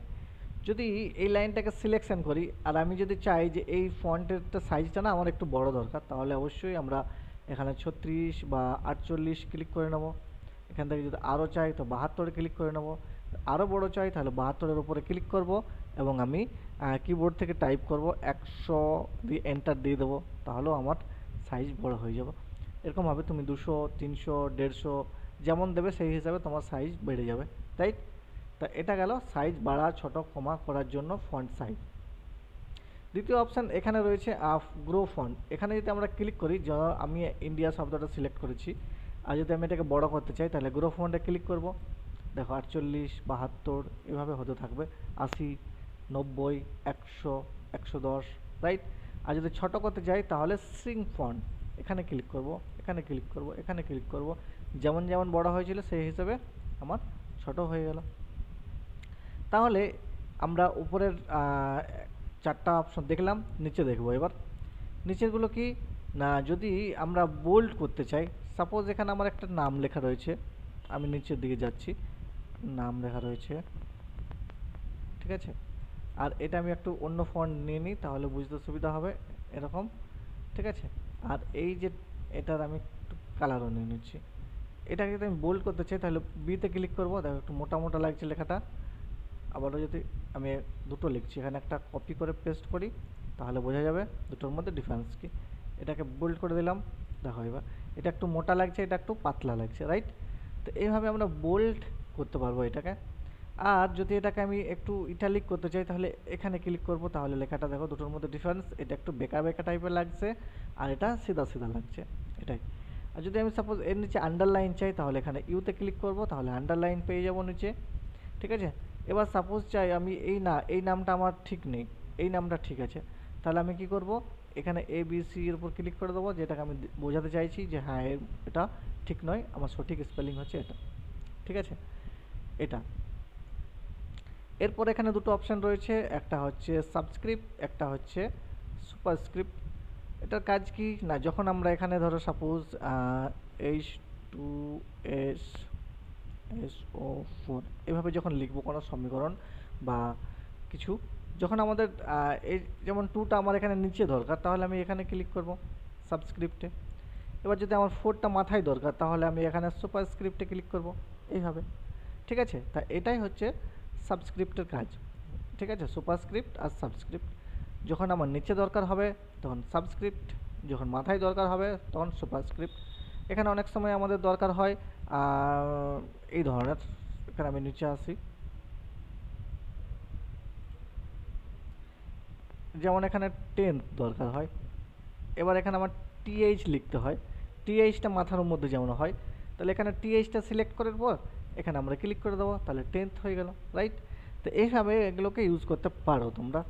যদি এই লাইনটাকে সিলেকশন করি আর আমি যদি চাই যে এই ফন্টেরটা সাইজটা না আমার একটু বড় দরকার, তাহলে অবশ্যই আমরা এখানে 36 বা 48 ক্লিক করে নেব। এখান থেকে যদি আরও চাই তো 72 ক্লিক করে নেব। আরও বড় চাই তাহলে 72-এর উপরে ক্লিক করব এবং আমি কিবোর্ড থেকে টাইপ করব 100 দিয়ে এন্টার দিয়ে দেবো, তাহলেও আমার সাইজ বড় হয়ে যাবে। এরকমভাবে তুমি 200, 300, 150 যেমন দেবে সেই হিসাবে তোমার সাইজ বেড়ে যাবে, রাইট। তা এটা গেল সাইজ বাড়া ছোটো কমা করার জন্য ফন্ট সাইজ। দ্বিতীয় অপশান এখানে রয়েছে গ্রো ফন্ট। এখানে যদি আমরা ক্লিক করি, আমি ইন্ডিয়া শব্দটা সিলেক্ট করেছি, আর যদি আমি এটাকে বড় করতে চাই তাহলে গ্রো ফন্টে ক্লিক করব। দেখো 48, 72 এভাবে হতে থাকবে, 80, 90, 100, 110, রাইট। আর যদি ছোট করতে যাই তাহলে শ্রিঙ্ক ফন্ট, এখানে ক্লিক করব, এখানে ক্লিক করব, এখানে ক্লিক করব, যেমন যেমন বড় হয়েছিল সেই হিসেবে আমার ছোট হয়ে গেল। তাহলে আমরা উপরের 4টা অপশন দেখলাম, নিচে দেখব। এবার নিচেরগুলো কি না, যদি আমরা বোল্ড করতে চাই, সাপোজ এখানে আমার একটা নাম লেখা রয়েছে, আমি নিচের দিকে যাচ্ছি, নাম লেখা রয়েছে, ঠিক আছে। আর এটা আমি একটু অন্য ফন্ট নিয়ে নিই তাহলে বুঝতে সুবিধা হবে, এরকম, ঠিক আছে। আর এই যে এটার আমি একটু কালারও নিয়ে নিচ্ছি। এটাকে যদি আমি বোল্ড করতে চাই তাহলে বিতে ক্লিক করবো, দেখো একটু মোটা মোটা লাগছে লেখাটা। আবারও যদি আমি দুটো লিখছি, এখানে একটা কপি করে পেস্ট করি তাহলে বোঝা যাবে দুটোর মধ্যে ডিফারেন্স কি। এটাকে বোল্ড করে দিলাম, দেখো এবার এটা একটু মোটা লাগছে, এটা একটু পাতলা লাগছে, রাইট। তো এইভাবে আমরা বোল্ড করতে পারবো এটাকে। আর যদি এটাকে আমি একটু ইটালিক করতে চাই তাহলে এখানে ক্লিক করব, তাহলে লেখাটা দেখো দুটোর মধ্যে ডিফারেন্স, এটা একটু বেকা বেকা টাইপের লাগছে আর এটা সিধা সিধা লাগছে, এটাই। আর যদি আমি সাপোজ এর নিচে আন্ডারলাইন চাই তাহলে এখানে ইউতে ক্লিক করব, তাহলে আন্ডারলাইন পেয়ে যাব নিচে, ঠিক আছে। এবার সাপোজ চাই আমি এই নামটা আমার ঠিক নেই, এই নামটা ঠিক আছে, তাহলে আমি কি করব, এখানে ABC এর উপর ক্লিক করে দেবো, যেটাকে আমি বোঝাতে চাইছি যে হ্যাঁ এটা ঠিক নয়, আমার সঠিক স্পেলিং হচ্ছে এটা, ঠিক আছে, এটা। এরপর এখানে দুটো অপশান রয়েছে, একটা হচ্ছে সাবস্ক্রিপ্ট, একটা হচ্ছে সুপারস্ক্রিপ্ট। এটার কাজ কি না, যখন আমরা এখানে ধরো সাপোজ H2SO4 এভাবে যখন লিখবো কোনো সমীকরণ বা কিছু, যখন আমাদের এই যেমন 2টা আমার এখানে নিচে দরকার, তাহলে আমি এখানে ক্লিক করব সাবস্ক্রিপ্টে। এবার যদি আমার 4টা মাথায় দরকার তাহলে আমি এখানে সুপারস্ক্রিপ্টে ক্লিক করব, এইভাবে, ঠিক আছে। তা এটাই হচ্ছে সাবস্ক্রিপ্টের কাজ, ঠিক আছে। সুপারস্ক্রিপ্ট আর সাবস্ক্রিপ্ট, যখন আমার নিচে দরকার হবে তখন সাবস্ক্রিপ্ট, যখন মাথায় দরকার হবে তখন সুপারস্ক্রিপ্ট। এখানে অনেক সময় আমাদের দরকার হয় এই ধরনের, এখানে আমি নিচে আসি, যেমন এখানে 10 দরকার হয়, এবার এখানে আমার TH লিখতে হয়, THটা মাথার মধ্যে যেমন হয়, তাহলে এখানে THটা সিলেক্ট করার পর এখানে আমরা ক্লিক করে দেবো, তাহলে 10th হয়ে গেল, রাইট। তো এইভাবে এগুলোকে ইউজ করতে পারো তোমরা।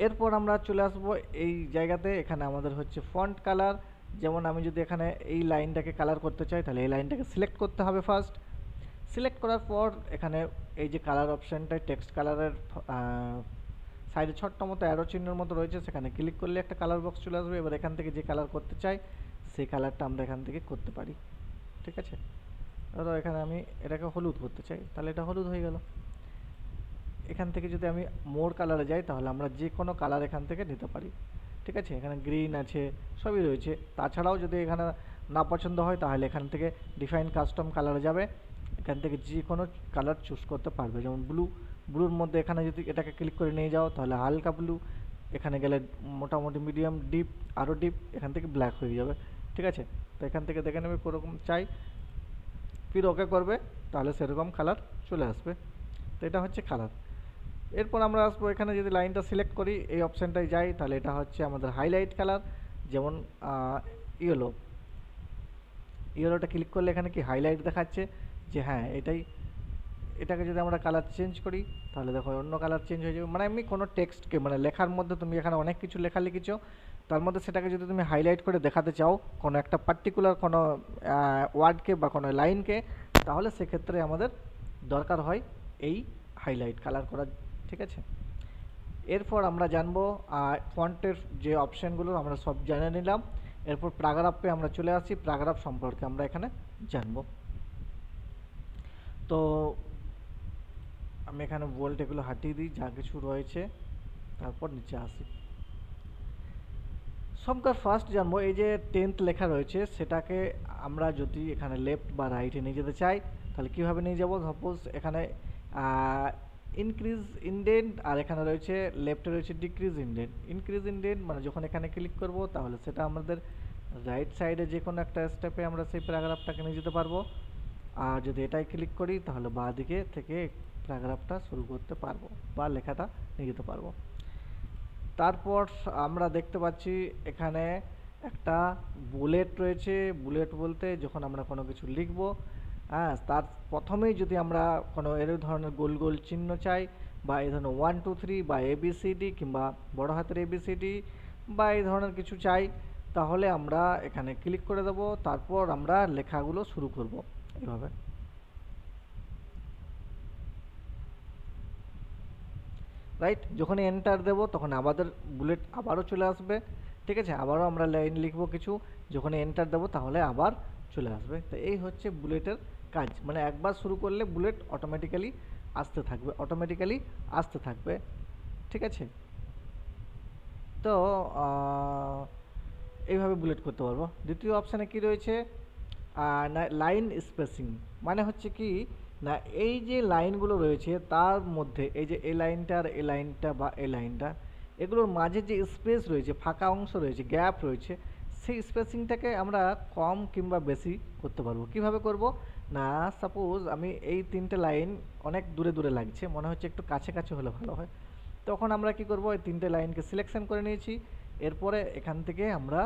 এরপর আমরা চলে আসবো এই জায়গাতে, এখানে আমাদের হচ্ছে ফন্ট কালার। যেমন আমি যদি এখানে এই লাইনটাকে কালার করতে চাই তাহলে এই লাইনটাকে সিলেক্ট করতে হবে ফার্স্ট। সিলেক্ট করার পর এখানে এই যে কালার অপশানটায় টেক্সট কালারের সাইডে ছোট্ট মতো অ্যারো চিহ্নের মতো রয়েছে, সেখানে ক্লিক করলে একটা কালার বক্স চলে আসবে। এবার এখান থেকে যে কালার করতে চাই সেই কালারটা আমরা এখান থেকে করতে পারি, ঠিক আছে। ধরো এখানে আমি এটাকে হলুদ করতে চাই, তাহলে এটা হলুদ হয়ে গেল। এখান থেকে যদি আমি মোর কালারে যাই তাহলে আমরা যে কোনো কালার এখান থেকে নিতে পারি, ঠিক আছে। এখানে গ্রিন আছে, সবই রয়েছে। তাছাড়াও যদি এখানে না পছন্দ হয় তাহলে এখান থেকে ডিফাইন কাস্টম কালারে যাবে, এখান থেকে যে কোনো কালার চুজ করতে পারবে। যেমন ব্লুর মধ্যে এখানে যদি এটাকে ক্লিক করে নিয়ে যাও তাহলে হালকা ব্লু, এখানে গেলে মোটামুটি মিডিয়াম ডিপ, আরও ডিপ, এখান থেকে ব্ল্যাক হয়ে যাবে, ঠিক আছে। তো এখান থেকে দেখে নেবে কোরকম চাই, ফির ওকে করবে, তাহলে সেরকম কালার চলে আসবে। তো এটা হচ্ছে কালার। এরপর আমরা আসবো এখানে যদি লাইনটা সিলেক্ট করি, এই অপশানটায় যাই, তাহলে এটা হচ্ছে আমাদের হাইলাইট কালার। যেমন ইয়েলোটা ক্লিক করলে এখানে কি হাইলাইট দেখাচ্ছে যে হ্যাঁ এটাকে যদি আমরা কালার চেঞ্জ করি তাহলে দেখো অন্য কালার চেঞ্জ হয়ে যাবে। মানে আমি কোনো টেক্সটকে, মানে লেখার মধ্যে তুমি এখানে অনেক কিছু লেখা লিখেছো, তার মধ্যে সেটাকে যদি তুমি হাইলাইট করে দেখাতে চাও কোনো একটা পার্টিকুলার কোনো ওয়ার্ডকে বা কোনো লাইনকে, তাহলে সেক্ষেত্রে আমাদের দরকার হয় এই হাইলাইট কালার করার, ঠিক আছে। এরপর আমরা জানবো ফন্টের যে অপশানগুলো আমরা সব জেনে নিলাম। এরপর প্যারাগ্রাফে আমরা চলে আসি, প্যারাগ্রাফ সম্পর্কে আমরা এখানে জানবো। তো আমি এখানে বোল্ড এগুলো হাটিয়ে দিই যা কিছু রয়েছে, তারপর নিচে আসি। সবকার ফার্স্ট জানবো এই যে 10th লেখা রয়েছে, সেটাকে আমরা যদি এখানে লেফট বা রাইটে নিয়ে যেতে চাই তাহলে কীভাবে নিয়ে যাব। সাপোজ এখানে ইনক্রিজ ইনডেন্ট, আর এখানে রয়েছে লেফটে রয়েছে ডিক্রিজ ইনডেন্ট। ইনক্রিজ ইনডেন্ট মানে যখন এখানে ক্লিক করব তাহলে সেটা আমাদের রাইট সাইডে যে কোনো একটা স্টেপে আমরা সেই প্যারাগ্রাফটাকে নিয়ে যেতে পারবো। আর যদি এটাই ক্লিক করি তাহলে বাঁ দিকে থেকে প্যারাগ্রাফটা শুরু করতে পারবো বা লেখাটা নিয়ে যেতে পারবো। তারপর আমরা দেখতে পাচ্ছি এখানে একটা বুলেট রয়েছে। বুলেট বলতে যখন আমরা কোনো কিছু লিখব, হ্যাঁ, তার প্রথমেই যদি আমরা কোনো এর ধরনের গোল গোল চিহ্ন চাই বা এই ধরনের 1 2 3 বা ABCD কিংবা বড় হাতের ABCD বা এই ধরনের কিছু চাই, তাহলে আমরা এখানে ক্লিক করে দেব। তারপর আমরা লেখাগুলো শুরু করব এইভাবে। রাইট, যখন এন্টার দেব তখন আমাদের বুলেট আবারও চলে আসবে, ঠিক আছে। আবারও আমরা লাইন লিখব কিছু, যখন এন্টার দেব তাহলে আবার চলে আসবে। তো এই হচ্ছে বুলেটের কাজ, মানে একবার শুরু করলে বুলেট অটোমেটিক্যালি আসতে থাকবে, ঠিক আছে। তো এইভাবে বুলেট করতে পারবো। দ্বিতীয় অপশানে কি রয়েছে, লাইন স্পেসিং, মানে হচ্ছে কি না, এই যে লাইনগুলো রয়েছে তার মধ্যে এই যে এই লাইনটা আর এই লাইনটা বা এই লাইনটা, এগুলোর মাঝে যে স্পেস রয়েছে, ফাঁকা অংশ রয়েছে, গ্যাপ রয়েছে, সেই স্পেসিংটাকে আমরা কম কিংবা বেশি করতে পারবো। কিভাবে করব না, সাপোজ আমি এই 3টে লাইন অনেক দূরে দূরে লাগছে, মনে হচ্ছে একটু কাছে কাছে হলে ভালো হয়, তখন আমরা কি করব, এই 3টে লাইনকে সিলেকশন করে নিয়েছি। এরপরে এখান থেকে আমরা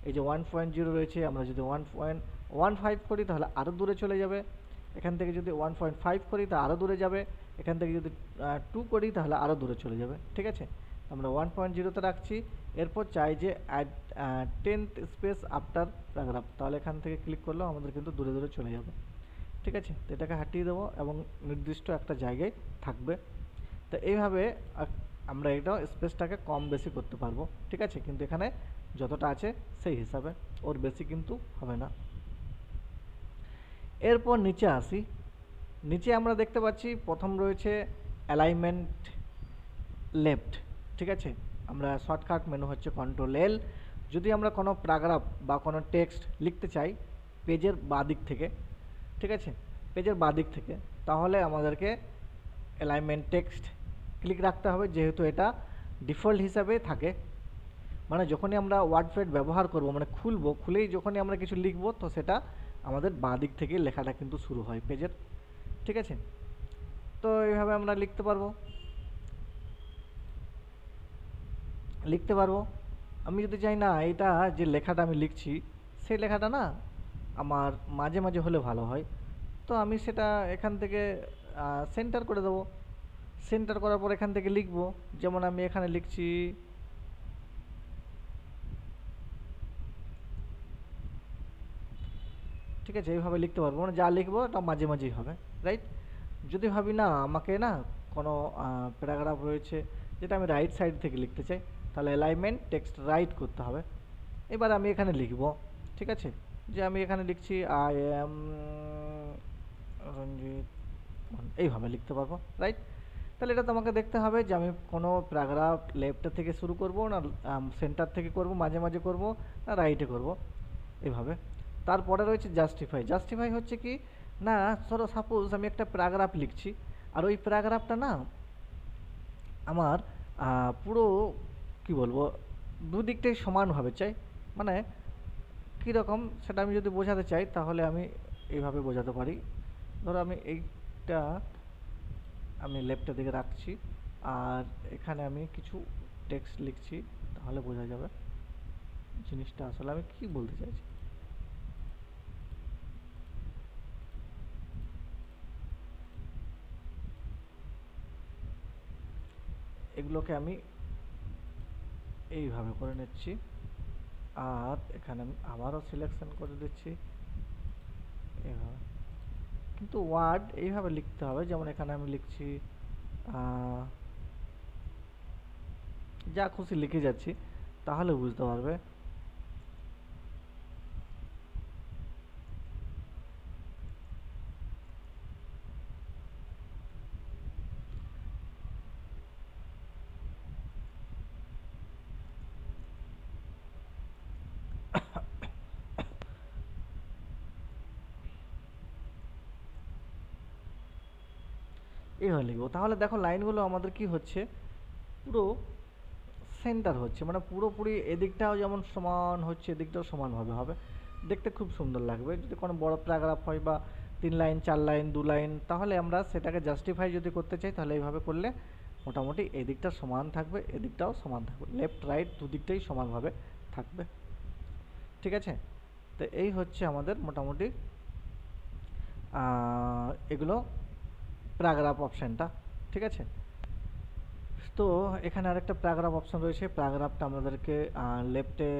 এই যে 1.0 রয়েছে, আমরা যদি 1.15 করি তাহলে আরও দূরে চলে যাবে। এখান থেকে যদি 1.5 করি তা আরও দূরে যাবে। এখান থেকে যদি 2 করি তাহলে আরও দূরে চলে যাবে, ঠিক আছে। আমরা 1.0তে রাখছি। এরপর চাই যে add 10th space after paragraph, তাহলে এখান থেকে ক্লিক করলেও আমাদের কিন্তু দূরে দূরে চলে যাবে, ঠিক আছে। তো এটাকে হাঁটিয়ে দেবো এবং নির্দিষ্ট একটা জায়গায় থাকবে। তো এইভাবে আমরা এটা স্পেসটাকে কম বেশি করতে পারবো, ঠিক আছে। কিন্তু এখানে যতটা আছে সেই হিসাবে, ওর বেশি কিন্তু হবে না। এরপর নিচে আসি। নিচে আমরা দেখতে পাচ্ছি প্রথম রয়েছে অ্যালাইনমেন্ট লেফট, ঠিক আছে। আমরা শর্টকাট মেনু হচ্ছে Ctrl+L। যদি আমরা কোনো প্যারাগ্রাফ বা কোনো টেক্সট লিখতে চাই পেজের বাঁ দিক থেকে, ঠিক আছে, পেজের বাঁ দিক থেকে, তাহলে আমাদেরকে অ্যালাইনমেন্ট টেক্সট ক্লিক রাখতে হবে, যেহেতু এটা ডিফল্ট হিসাবে থাকে। মানে যখনই আমরা ওয়ার্ডপ্যাড ব্যবহার করব, মানে খুলেই যখনই আমরা কিছু লিখব, তো সেটা আমাদের বাঁ দিক থেকে লেখাটা কিন্তু শুরু হয় পেজের, ঠিক আছে। তো এইভাবে আমরা লিখতে পারবো। আমি যদি চাই না এটা যে লেখাটা আমি লিখছি সেই লেখাটা না আমার মাঝে মাঝে হলে ভালো হয়, তো আমি সেটা এখান থেকে সেন্টার করে দেবো। সেন্টার করার পর এখান থেকে লিখব, যেমন আমি এখানে লিখছি ঠিক আছে, এইভাবে লিখতে পারবো, মানে যা লিখবো এটা মাঝে মাঝেই হবে, রাইট। যদি ভাবি না আমাকে না কোনো প্যারাগ্রাফ রয়েছে যেটা আমি রাইট সাইড থেকে লিখতে চাই, তাহলে অ্যালাইনমেন্ট টেক্সট রাইট করতে হবে। এবার আমি এখানে লিখব, ঠিক আছে, যে আমি এখানে লিখছি আই এম রঞ্জিত, এইভাবে লিখতে পারবো, রাইট। তাহলে এটা তোমাকে দেখতে হবে যে আমি কোনো প্যারাগ্রাফ লেফট থেকে শুরু করব না সেন্টার থেকে করব, মাঝে মাঝে করব না রাইটে করব, এভাবে। তারপরে রয়েছে জাস্টিফাই। জাস্টিফাই হচ্ছে কি না, ধরো সাপোজ আমি একটা প্যারাগ্রাফ লিখছি, আর ওই প্যারাগ্রাফটা না আমার পুরো কি বলবো দুদিকটাই সমানভাবে চাই, মানে কীরকম সেটা আমি যদি বোঝাতে চাই তাহলে আমি এইভাবে বোঝাতে পারি। ধরো আমি এইটা আমি লেফটের দিকে রাখছি, আর এখানে আমি কিছু টেক্সট লিখছি, তাহলে বোঝা যাবে জিনিসটা আসলে আমি কি বলতে চাইছি। এগুলোকে আমি এইভাবে করে নিচ্ছি, আর এখানে আমি আবারও সিলেকশন করে দিচ্ছি এইভাবে। কিন্তু ওয়ার্ড এইভাবে লিখতে হবে, যেমন এখানে আমি লিখছি যা খুশি লিখে যাচ্ছি, তাহলে বুঝতে পারবে। এইভাবে লিখবো, তাহলে দেখো লাইনগুলো আমাদের কি হচ্ছে, পুরো সেন্টার হচ্ছে, মানে পুরোপুরি এদিকটাও যেমন সমান হচ্ছে এদিকটাও সমানভাবে হবে, দেখতে খুব সুন্দর লাগবে। যদি কোনো বড় প্যারাগ্রাফ হয় বা 3 লাইন 4 লাইন 2 লাইন, তাহলে আমরা সেটাকে জাস্টিফাই যদি করতে চাই তাহলে এইভাবে করলে মোটামুটি এদিকটা সমান থাকবে, এদিকটাও সমান থাকবে, লেফট রাইট দুদিকটাই সমানভাবে থাকবে, ঠিক আছে। তো এই হচ্ছে আমাদের মোটামুটি এগুলো প্যারাগ্রাফ অপশানটা, ঠিক আছে। তো এখানে আরেকটা প্যারাগ্রাফ অপশন রয়েছে, প্যারাগ্রাফটা আমাদেরকে লেফটে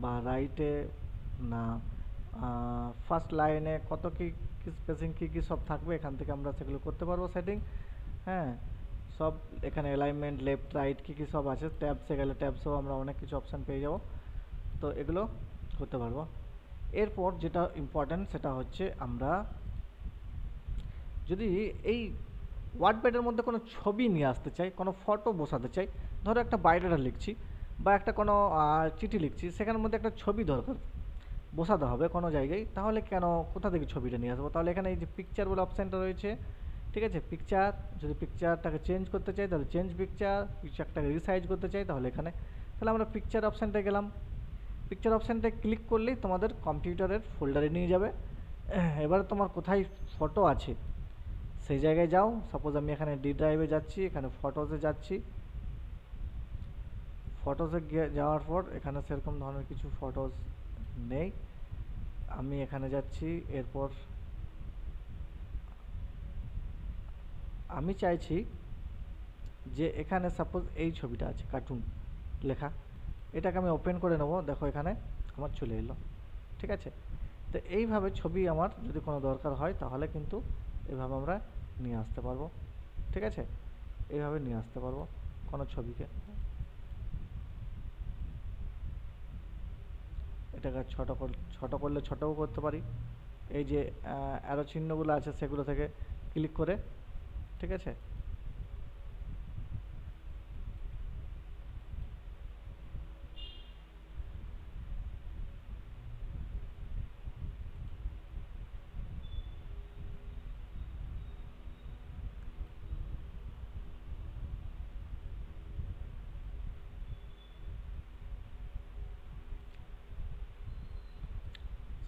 বা রাইটে না ফার্স্ট লাইনে কত কি স্পেসিং কী সব থাকবে, এখান থেকে আমরা সেগুলো করতে পারবো সেটিং, হ্যাঁ সব এখানে অ্যালাইনমেন্ট লেফট রাইট কী সব আছে, ট্যাবসে গেলে ট্যাবসেও আমরা অনেক কিছু অপশান পেয়ে যাব, তো এগুলো করতে পারবো। এরপর যেটা ইম্পর্ট্যান্ট সেটা হচ্ছে আমরা যদি এই ওয়ার্ডপ্যাডের মধ্যে কোনো ছবি নিয়ে আসতে চাই, কোনো ফটো বসাতে চাই, ধরো একটা বায়োডাটা লিখছি বা একটা কোনো চিঠি লিখছি, সেখানের মধ্যে একটা ছবি দরকার বসাতে হবে কোনো জায়গায়, তাহলে কেন কোথা থেকে ছবিটা নিয়ে আসবো, তাহলে এখানে এই যে পিকচার বলে অপশানটা রয়েছে, ঠিক আছে, পিকচার, যদি পিকচারটাকে চেঞ্জ করতে চাই তাহলে চেঞ্জ পিকচার, পিকচারটাকে রিসাইজ করতে চাই তাহলে এখানে, তাহলে আমরা পিকচার অপশানটায় গেলাম, পিকচার অপশানটায় ক্লিক করলেই তোমাদের কম্পিউটারের ফোল্ডারে নিয়ে যাবে। এবারে তোমার কোথায় ফটো আছে সেই জায়গায় যাও, সাপোজ আমি এখানে ডি ড্রাইভে যাচ্ছি, এখানে ফটোসে যাচ্ছি, ফটোসে যাওয়ার পর এখানে সেরকম ধরনের কিছু ফটোস নেই, আমি এখানে যাচ্ছি, এরপর আমি চাইছি যে এখানে সাপোজ এই ছবিটা আছে কার্টুন লেখা, এটাকে আমি ওপেন করে নেব, দেখো এখানে আমার চলে এলো, ঠিক আছে। তো এইভাবে ছবি আমার যদি কোনো দরকার হয় তাহলে কিন্তু এভাবে আমরা নিয়ে আসতে পারবো, ঠিক আছে, এইভাবে নিয়ে আসতে পারবো কোনো ছবিকে। এটাকে ছোট করলে ছোটও করতে পারি, এই যে অ্যারো চিহ্নগুলো আছে সেগুলো থেকে ক্লিক করে, ঠিক আছে।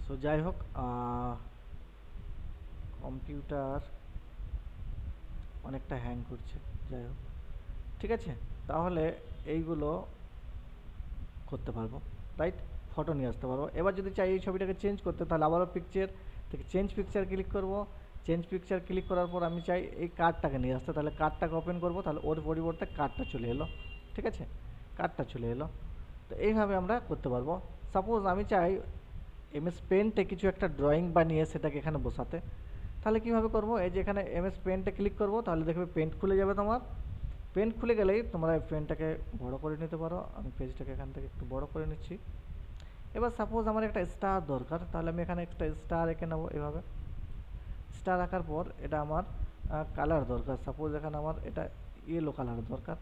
সো যাই হোক, কম্পিউটার অনেকটা হ্যাং করছে, যাই হোক, ঠিক আছে। তাহলে এইগুলো করতে পারবো, রাইট, ফটো নিয়ে আসতে পারবো। এবার যদি চাই এই ছবিটাকে চেঞ্জ করতে, তাহলে আবারও পিকচার থেকে চেঞ্জ পিকচার ক্লিক করব, চেঞ্জ পিকচার ক্লিক করার পর আমি চাই এই কার্ডটাকে নিয়ে আসতে, তাহলে কার্ডটাকে ওপেন করব, তাহলে ওর পরিবর্তে কার্ডটা চলে এলো, ঠিক আছে, কার্ডটা চলে এলো। তো এইভাবে আমরা করতে পারবো। সাপোজ আমি চাই এমএস পেন্টে কিছু একটা ড্রয়িং বানিয়ে সেটাকে এখানে বসাতে, তাহলে কীভাবে করব, এই যে এখানে এমএস পেন্টে ক্লিক করব, তাহলে দেখবে পেন্ট খুলে যাবে তোমার, পেন খুলে গেলেই তোমরা এই পেনটাকে বড় করে নিতে পারো। আমি পেজটাকে এখান থেকে একটু বড় করে নিচ্ছি। এবার সাপোজ আমার একটা স্টার দরকার, তাহলে আমি এখানে একটা স্টার এঁকে নেবো। এভাবে স্টার আঁকার পর এটা আমার কালার দরকার, সাপোজ এখানে আমার এটা ইয়েলো কালার দরকার,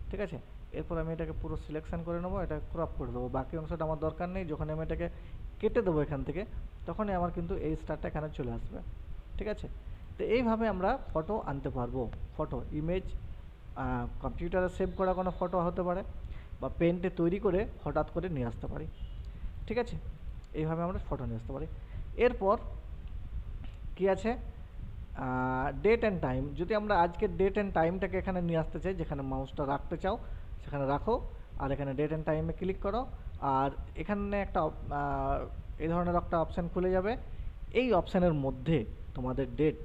ঠিক আছে। এরপর আমি এটাকে পুরো সিলেকশন করে নেবো, এটা ক্রপ করে দেবো, বাকি অংশটা আমার দরকার নেই। যখন আমি এটাকে কেটে দেবো এখান থেকে, তখনই আমার কিন্তু এই স্টারটা এখানে চলে আসবে, ঠিক আছে। তো এইভাবে আমরা ফটো আনতে পারবো। ফটো ইমেজ কম্পিউটারে সেভ করা কোনো ফটো হতে পারে, বা পেন্টে তৈরি করে হঠাৎ করে নিয়ে আসতে পারি, ঠিক আছে। এইভাবে আমরা ফটো নিয়ে আসতে পারি। এরপর কি আছে, ডেট অ্যান্ড টাইম। যদি আমরা আজকের ডেট অ্যান্ড টাইমটাকে এখানে নিয়ে আসতে চাই, যেখানে মাউসটা রাখতে চাও সেখানে রাখো, আর এখানে ডেট অ্যান্ড টাইমে ক্লিক করো। আর এখানে একটা এই ধরনের একটা অপশান খুলে যাবে। এই অপশানের মধ্যে তোমাদের ডেট,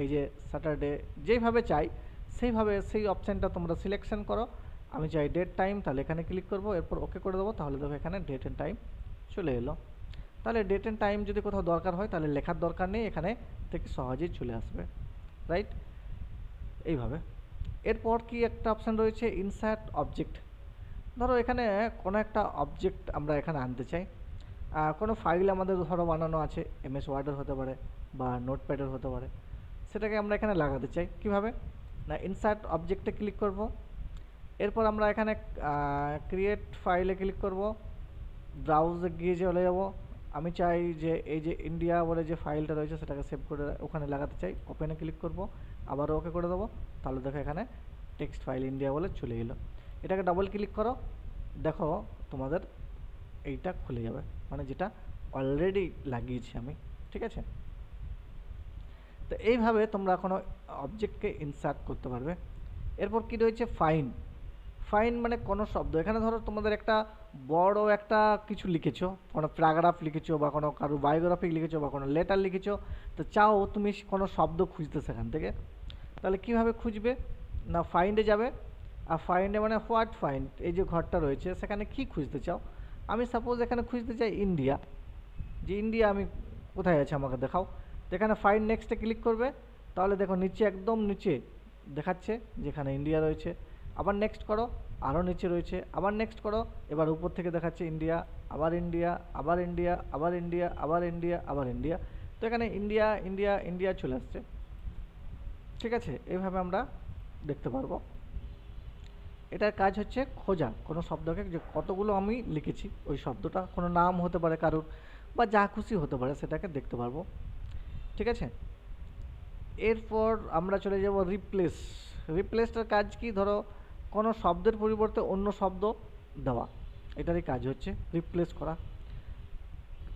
এই যে স্যাটারডে যেইভাবে চাই সেইভাবে সেই অপশানটা তোমরা সিলেকশন করো। আমি চাই ডেট টাইম, তাহলে এখানে ক্লিক করবো, এরপর ওকে করে দেবো, তাহলে দেখো এখানে ডেট অ্যান্ড টাইম চলে এলো। তাহলে ডেট অ্যান্ড টাইম যদি কোথাও দরকার হয় তাহলে লেখার দরকার নেই, এখানে থেকে সহজেই চলে আসবে, রাইট। এইভাবে এরপর কি একটা অপশান রয়েছে, ইনসার্ট অবজেক্ট। ধরো এখানে কোনো একটা অবজেক্ট আমরা এখানে আনতে চাই, কোনো ফাইল আমাদের ধরো বানানো আছে, এমএস ওয়ার্ডের হতে পারে বা নোটপ্যাডের হতে পারে, সেটাকে আমরা এখানে লাগাতে চাই। কিভাবে না, ইনসার্ট অবজেক্টে ক্লিক করব, এরপর আমরা এখানে ক্রিয়েট ফাইলে ক্লিক করব, ব্রাউজে গিয়ে চলে যাব। আমি চাই যে এই যে ইন্ডিয়া বলে যে ফাইলটা রয়েছে সেটাকে সেভ করে ওখানে লাগাতে চাই, ওপেনে ক্লিক করব, আবারও ওকে করে দেবো, তাহলে দেখো এখানে টেক্সট ফাইল ইন্ডিয়া বলে চলে এলো। এটাকে ডাবল ক্লিক করো, দেখো তোমাদের এইটা খুলে যাবে, মানে যেটা অলরেডি লাগিয়েছি আমি, ঠিক আছে। তো এইভাবে তোমরা কোনো অবজেক্টকে ইনসার্ট করতে পারবে। এরপর কি রয়েছে, ফাইন। ফাইন মানে কোনো শব্দ, এখানে ধরো তোমাদের একটা বড় একটা কিছু লিখেছো, কোনো প্যারাগ্রাফ লিখেছো বা কোনো কারো বায়োগ্রাফি লিখেছো বা কোনো লেটার লিখেছো, তো চাও তুমি কোনো শব্দ খুঁজতে সেখান থেকে, তাহলে কিভাবে খুঁজবে না, ফাইন্ডে যাবে। আর ফাইন্ডে মানে হোয়াট ফাইন্ড, এই যে ঘরটা রয়েছে সেখানে কি খুঁজতে চাও। আমি সাপোজ এখানে খুঁজতে চাই ইন্ডিয়া, যে ইন্ডিয়া আমি কোথায় আছে আমাকে দেখাও। তো এখানে ফাইন্ড নেক্সটে ক্লিক করবে, তাহলে দেখো নিচে একদম নিচে দেখাচ্ছে যেখানে ইন্ডিয়া রয়েছে। আবার নেক্সট করো, আরও নিচে রয়েছে, আবার নেক্সট করো, এবার উপর থেকে দেখাচ্ছে ইন্ডিয়া, আবার ইন্ডিয়া, আবার ইন্ডিয়া, আবার ইন্ডিয়া, আবার ইন্ডিয়া, আবার ইন্ডিয়া। তো এখানে ইন্ডিয়া ইন্ডিয়া ইন্ডিয়া চলে আসছে, ঠিক আছে। এইভাবে আমরা দেখতে পারবো। এটার কাজ হচ্ছে খোঁজা কোনো শব্দকে, যে কতগুলো আমি লিখেছি ওই শব্দটা, কোনো নাম হতে পারে কারুর বা যা খুশি হতে পারে, সেটাকে দেখতে পারবো, ঠিক আছে। এরপর আমরা চলে যাব রিপ্লেস। রিপ্লেসটার কাজ কি, ধরো কোনো শব্দের পরিবর্তে অন্য শব্দ দেওয়া, এটারই কাজ হচ্ছে রিপ্লেস করা।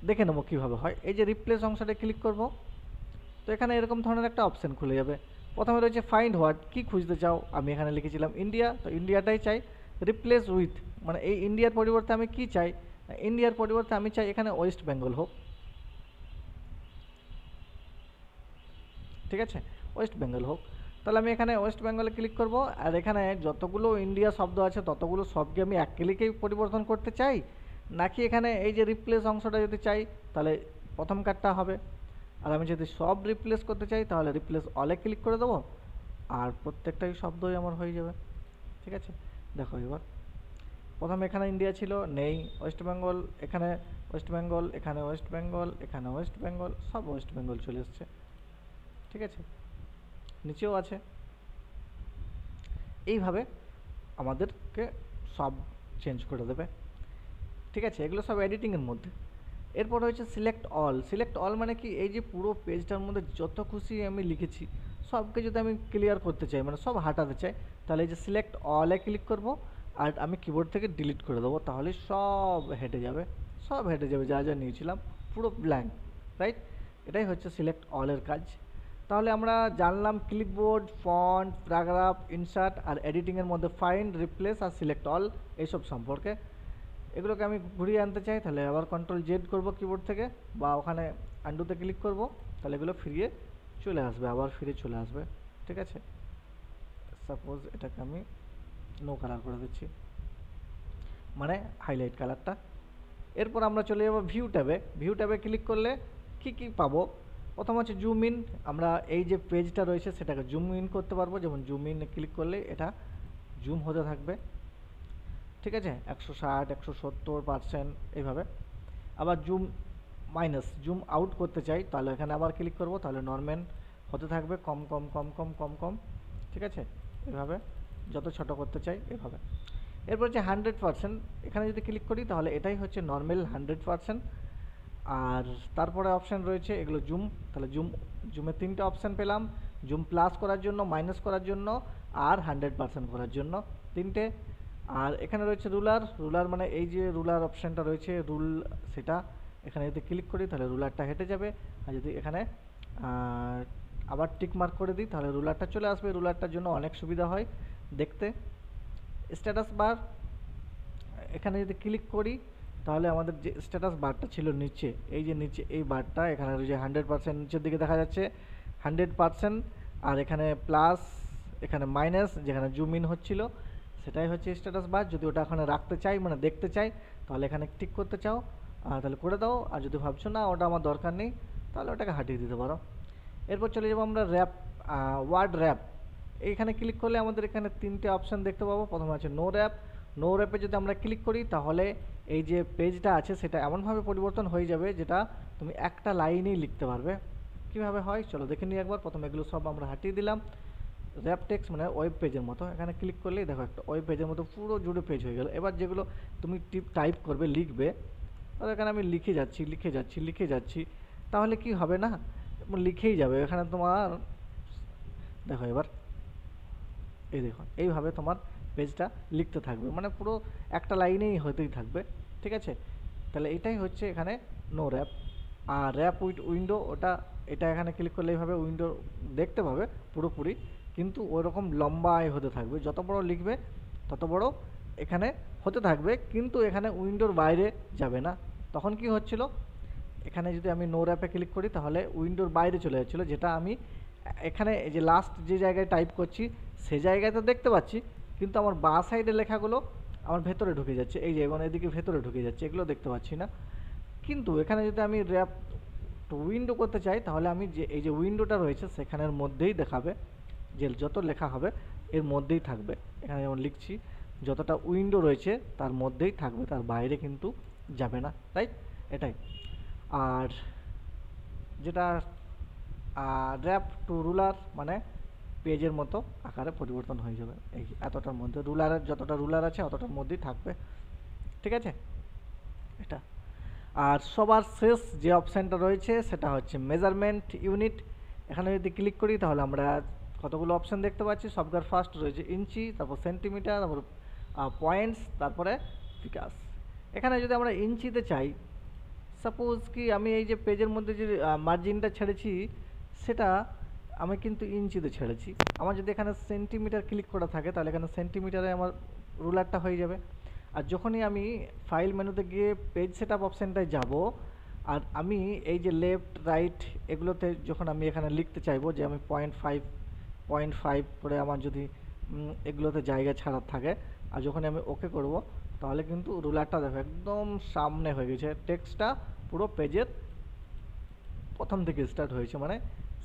দেখে নেবো কীভাবে হয়। এই যে রিপ্লেস অংশটা ক্লিক করব, তো এখানে এরকম ধরনের একটা অপশান খুলে যাবে। প্রথমে রয়েছে ফাইন্ড হোয়াট, কী খুঁজতে চাও, আমি এখানে লিখেছিলাম ইন্ডিয়া, তো ইন্ডিয়াটাই চাই। রিপ্লেস উইথ মানে এই ইন্ডিয়ার পরিবর্তে আমি কি চাই, ইন্ডিয়ার পরিবর্তে আমি চাই এখানে ওয়েস্ট বেঙ্গল হোক, ঠিক আছে, ওয়েস্ট বেঙ্গল হোক। তাহলে আমি এখানে ওয়েস্ট বেঙ্গলে ক্লিক করব, আর এখানে যতগুলো ইন্ডিয়া শব্দ আছে ততগুলো সবকে আমি এক ক্লিকেই পরিবর্তন করতে চাই, নাকি এখানে এই যে রিপ্লেস অংশটা যদি চাই তাহলে প্রথম কার্ডটা হবে, আর আমি যদি সব রিপ্লেস করতে চাই তাহলে রিপ্লেস অলে ক্লিক করে দেবো, আর প্রত্যেকটাই শব্দই আমার হয়ে যাবে, ঠিক আছে। দেখো এবার প্রথমে এখানে ইন্ডিয়া ছিল, নেই, ওয়েস্ট বেঙ্গল, এখানে ওয়েস্ট বেঙ্গল, এখানে ওয়েস্ট বেঙ্গল, এখানে ওয়েস্ট বেঙ্গল, সব ওয়েস্ট বেঙ্গল চলে এসছে, ঠিক আছে, নিচেও আছে। এইভাবে আমাদেরকে সব চেঞ্জ করে দেবে, ঠিক আছে। এগুলো সব এডিটিংয়ের মধ্যে। এরপর হচ্ছে সিলেক্ট অল। সিলেক্ট অল মানে কি, এই যে পুরো পেজটার মধ্যে যত খুশি আমি লিখেছি সবকে যদি আমি ক্লিয়ার করতে চাই, মানে সব হাঁটাতে চাই, তাহলে এই যে সিলেক্ট অলে ক্লিক করব, আর আমি কিবোর্ড থেকে ডিলিট করে দেবো, তাহলে সব হেঁটে যাবে, সব হেঁটে যাবে, যা যা নিয়েছিলাম পুরো ব্ল্যাঙ্ক, রাইট। এটাই হচ্ছে সিলেক্ট অলের কাজ। তাহলে আমরা জানলাম ক্লিপবোর্ড, ফন্ট, প্যারাগ্রাফ, ইনসার্ট আর এডিটিংয়ের মধ্যে ফাইন্ড, রিপ্লেস আর সিলেক্ট অল এইসব সম্পর্কে। এগুলোকে আমি ঘুরিয়ে আনতে চাই, তাহলে আবার কন্ট্রোল জেড করব কিবোর্ড থেকে, বা ওখানে আন্ডুতে ক্লিক করব, তাহলে এগুলো ফিরিয়ে চলে আসবে, আবার ফিরে চলে আসবে, ঠিক আছে। সাপোজ এটাকে আমি নো কালার করে দিচ্ছি, মানে হাইলাইট কালারটা। এরপর আমরা চলে যাব ভিউ ট্যাবে। ভিউ ট্যাবে ক্লিক করলে কি কি পাবো, প্রথম হচ্ছে জুম ইন, আমরা এই যে পেজটা রয়েছে সেটাকে জুম ইন করতে পারবো, যেমন জুম ইন ক্লিক করলে এটা জুম হতে থাকবে, ঠিক আছে, 160 170% এইভাবে। আবার জুম মাইনাস জুম আউট করতে চাই তাহলে এখানে আবার ক্লিক করব, তাহলে নর্মাল হতে থাকবে কম কম কম কম কম কম, ঠিক আছে, এভাবে। যত ছোট করতে চাই এভাবে। এরপর হচ্ছে 100%, এখানে যদি ক্লিক করি তাহলে এটাই হচ্ছে নর্মাল 100%। আর তারপরে অপশান রয়েছে এগুলো জুম, তাহলে জুমে 3টে অপশান পেলাম, জুম প্লাস করার জন্য, মাইনাস করার জন্য, আর 100% করার জন্য 3টে। আর এখানে রয়েছে রুলার মানে এই যে রুলার অপশানটা রয়েছে রুল, সেটা এখানে যদি ক্লিক করি তাহলে রুলারটা হেঁটে যাবে। আর যদি এখানে আবার টিক মার্ক করে দিই তাহলে রুলারটা চলে আসবে। রুলারটার জন্য অনেক সুবিধা হয় দেখতে। স্ট্যাটাস বার, এখানে যদি ক্লিক করি তাহলে আমাদের যে স্ট্যাটাস বারটা ছিল নিচে, এই যে নিচে এই বারটা, এখানে যে 100% নিচের দিকে দেখা যাচ্ছে 100%, আর এখানে প্লাস, এখানে মাইনাস, যেখানে জুম ইন হচ্ছিল সেটাই হচ্ছে স্ট্যাটাস বার। যদি ওটা এখানে রাখতে চাই মানে দেখতে চাই তাহলে এখানে টিক করতে চাও তাহলে করে দাও, আর যদি ভাবছো না ওটা আমার দরকার নেই তাহলে ওটাকে হাটিয়ে দিতে পারো। এরপর চলে যাবো আমরা র্যাপ, ওয়ার্ড র্যাপ। এইখানে ক্লিক করলে আমাদের এখানে 3টে অপশান দেখতে পাবো। প্রথমে আছে নো র্যাপ। নো র্যাপে যদি আমরা ক্লিক করি তাহলে এই যে পেজটা আছে সেটা এমনভাবে পরিবর্তন হয়ে যাবে যেটা তুমি একটা লাইনেই লিখতে পারবে। কীভাবে হয় চলো দেখে নিই একবার। প্রথমে এগুলো সব আমরা হাটিয়ে দিলাম। র্যাপ টেক্সট মানে ওয়েব পেজের মতো, এখানে ক্লিক করলেই দেখো একটা ওয়েব পেজের মতো পুরো জুড়ে পেজ হয়ে গেল। এবার যেগুলো তুমি টাইপ করবে, লিখবে, তাহলে এখানে আমি লিখে যাচ্ছি, তাহলে কি হবে না লিখেই যাবে এখানে তোমার। দেখো এবার এই দেখো এইভাবে তোমার পেজটা লিখতে থাকবে, মানে পুরো একটা লাইনেই হতেই থাকবে, ঠিক আছে। তাহলে এটাই হচ্ছে এখানে নো র্যাপ। আর র্যাপ উইথ উইন্ডো, এটা এখানে ক্লিক করলে এইভাবে উইন্ডো দেখতে পাবে পুরোপুরি, কিন্তু ওইরকম লম্বায় হতে থাকবে, যত বড় লিখবে তত বড় এখানে হতে থাকবে, কিন্তু এখানে উইন্ডোর বাইরে যাবে না। তখন কি হচ্ছিল, এখানে যদি আমি নো র্যাপে ক্লিক করি তাহলে উইন্ডোর বাইরে চলে যাচ্ছিলো, যেটা আমি এখানে এই যে লাস্ট যে জায়গায় টাইপ করছি সে জায়গায় তো দেখতে পাচ্ছি, কিন্তু আমার বাঁ সাইডের লেখাগুলো আমার ভেতরে ঢুকে যাচ্ছে, এই যে এবং এদিকে ভেতরে ঢুকে যাচ্ছে, এগুলো দেখতে পাচ্ছি না। কিন্তু এখানে যদি আমি র্যাপ উইন্ডো করতে চাই তাহলে আমি যে এই যে উইন্ডোটা রয়েছে সেখানের মধ্যেই দেখাবে, যে যত লেখা হবে এর মধ্যেই থাকবে। এখানে যেমন লিখছি যতটা উইন্ডো রয়েছে তার মধ্যেই থাকবে, তার বাইরে কিন্তু যাবে না, রাইট, এটাই। আর যেটা র্যাপ টু রুলার মানে পেজের মতো আকারে পরিবর্তন হয়ে যাবে, এই এতটার মধ্যে রুলারের যতটা রুলার আছে অতটার মধ্যেই থাকবে, ঠিক আছে এটা। আর সবার শেষ যে অপশানটা রয়েছে সেটা হচ্ছে মেজারমেন্ট ইউনিট। এখানে যদি ক্লিক করি তাহলে আমরা কতগুলো অপশান দেখতে পাচ্ছি। সবকার ফার্স্ট রয়েছে ইঞ্চি, তারপর সেন্টিমিটার, তারপর পয়েন্টস, তারপরে ফিকাস। এখানে যদি আমরা ইঞ্চিতে চাই, সাপোজ কি আমি এই যে পেজের মধ্যে যে মার্জিনটা ছেড়েছি সেটা আমি কিন্তু ইঞ্চিতে ছেড়েছি। আমার যদি এখানে সেন্টিমিটার ক্লিক করা থাকে তাহলে এখানে সেন্টিমিটারে আমার রুলারটা হয়ে যাবে। আর যখনই আমি ফাইল মেনুতে গিয়ে পেজ সেটআপ অপশানটায় যাব, আর আমি এই যে লেফট রাইট এগুলোতে যখন আমি এখানে লিখতে চাইবো যে আমি 0.5 করে আমার যদি এগুলোতে জায়গা ছাড়া থাকে, আর যখন আমি ওকে করব তাহলে কিন্তু রুলারটা দেখো একদম সামনে হয়ে গেছে, টেক্সটটা পুরো পেজের প্রথম থেকে স্টার্ট হয়েছে, মানে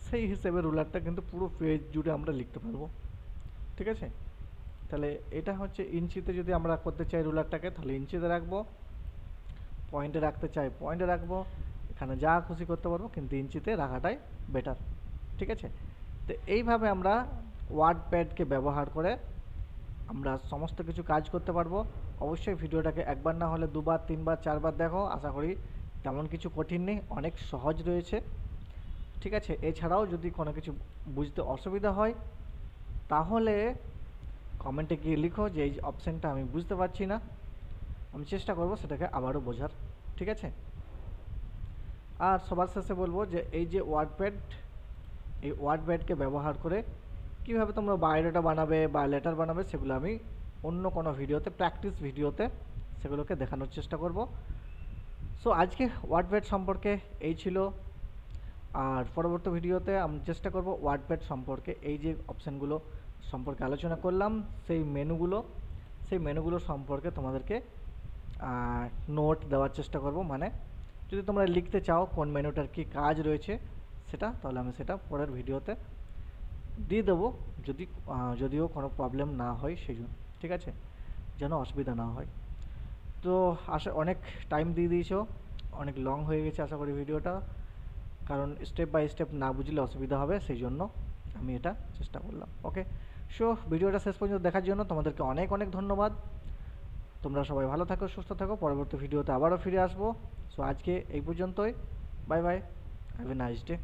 সেই হিসেবে রুলারটা কিন্তু পুরো পেজ জুড়ে আমরা লিখতে পারবো, ঠিক আছে। তাহলে এটা হচ্ছে ইঞ্চিতে যদি আমরা করতে চাই রুলারটাকে তাহলে ইঞ্চিতে রাখবো, পয়েন্টে রাখতে চাই পয়েন্টে রাখবো, এখানে যা খুশি করতে পারবো, কিন্তু ইঞ্চিতে রাখাটাই বেটার, ঠিক আছে। তো এইভাবে আমরা ওয়ার্ডপ্যাডকে ব্যবহার করে আমরা সমস্ত কিছু কাজ করতে পারবো। অবশ্যই ভিডিওটাকে একবার না হলে দুবার, তিনবার, চারবার দেখো, আশা করি তেমন কিছু কঠিন নেই, অনেক সহজ রয়েছে, ঠিক আছে। এছাড়াও যদি কোনো কিছু বুঝতে অসুবিধা হয় তাহলে কমেন্টে গিয়ে লিখো যে এই অপশানটা আমি বুঝতে পারছি না, আমি চেষ্টা করব সেটাকে আবারও বোঝার, ঠিক আছে। আর সবার শেষে বলবো যে এই যে ওয়ার্ডপ্যাডকে ব্যবহার করে কীভাবে তোমরা বায়োডাটা বানাবে বা লেটার বানাবে সেগুলো আমি অন্য কোনো ভিডিওতে, প্র্যাকটিস ভিডিওতে সেগুলোকে দেখানোর চেষ্টা করব। সো আজকে ওয়ার্ডপ্যাড সম্পর্কে এই ছিল, আর পরবর্তী ভিডিওতে আমি চেষ্টা করব ওয়ার্ডপ্যাড সম্পর্কে এই যে অপশানগুলো সম্পর্কে আলোচনা করলাম, সেই মেনুগুলো সম্পর্কে তোমাদেরকে নোট দেওয়ার চেষ্টা করব। মানে যদি তোমরা লিখতে চাও কোন মেনুটার কী কাজ রয়েছে সেটা, তাহলে আমি সেটা পরের ভিডিওতে দিয়ে দেবো, যদিও কোনো প্রবলেম না হয় সেই জন্য। ঠিক আছে, যেন অসুবিধা না হয়। তো অনেক টাইম দিয়ে দিয়েছো, অনেক লং হয়ে গেছে আশা করি ভিডিওটা, কারণ স্টেপ বাই স্টেপ না বুঝলে অসুবিধা হবে, সেই জন্য আমি এটা চেষ্টা করলাম। ওকে, সো ভিডিওটা শেষ পর্যন্ত দেখার জন্য তোমাদেরকে অনেক অনেক ধন্যবাদ। তোমরা সবাই ভালো থাকো, সুস্থ থাকো, পরবর্তী ভিডিওতে আবারও ফিরে আসবো। সো আজকে এই পর্যন্তই, bye bye, have a nice day.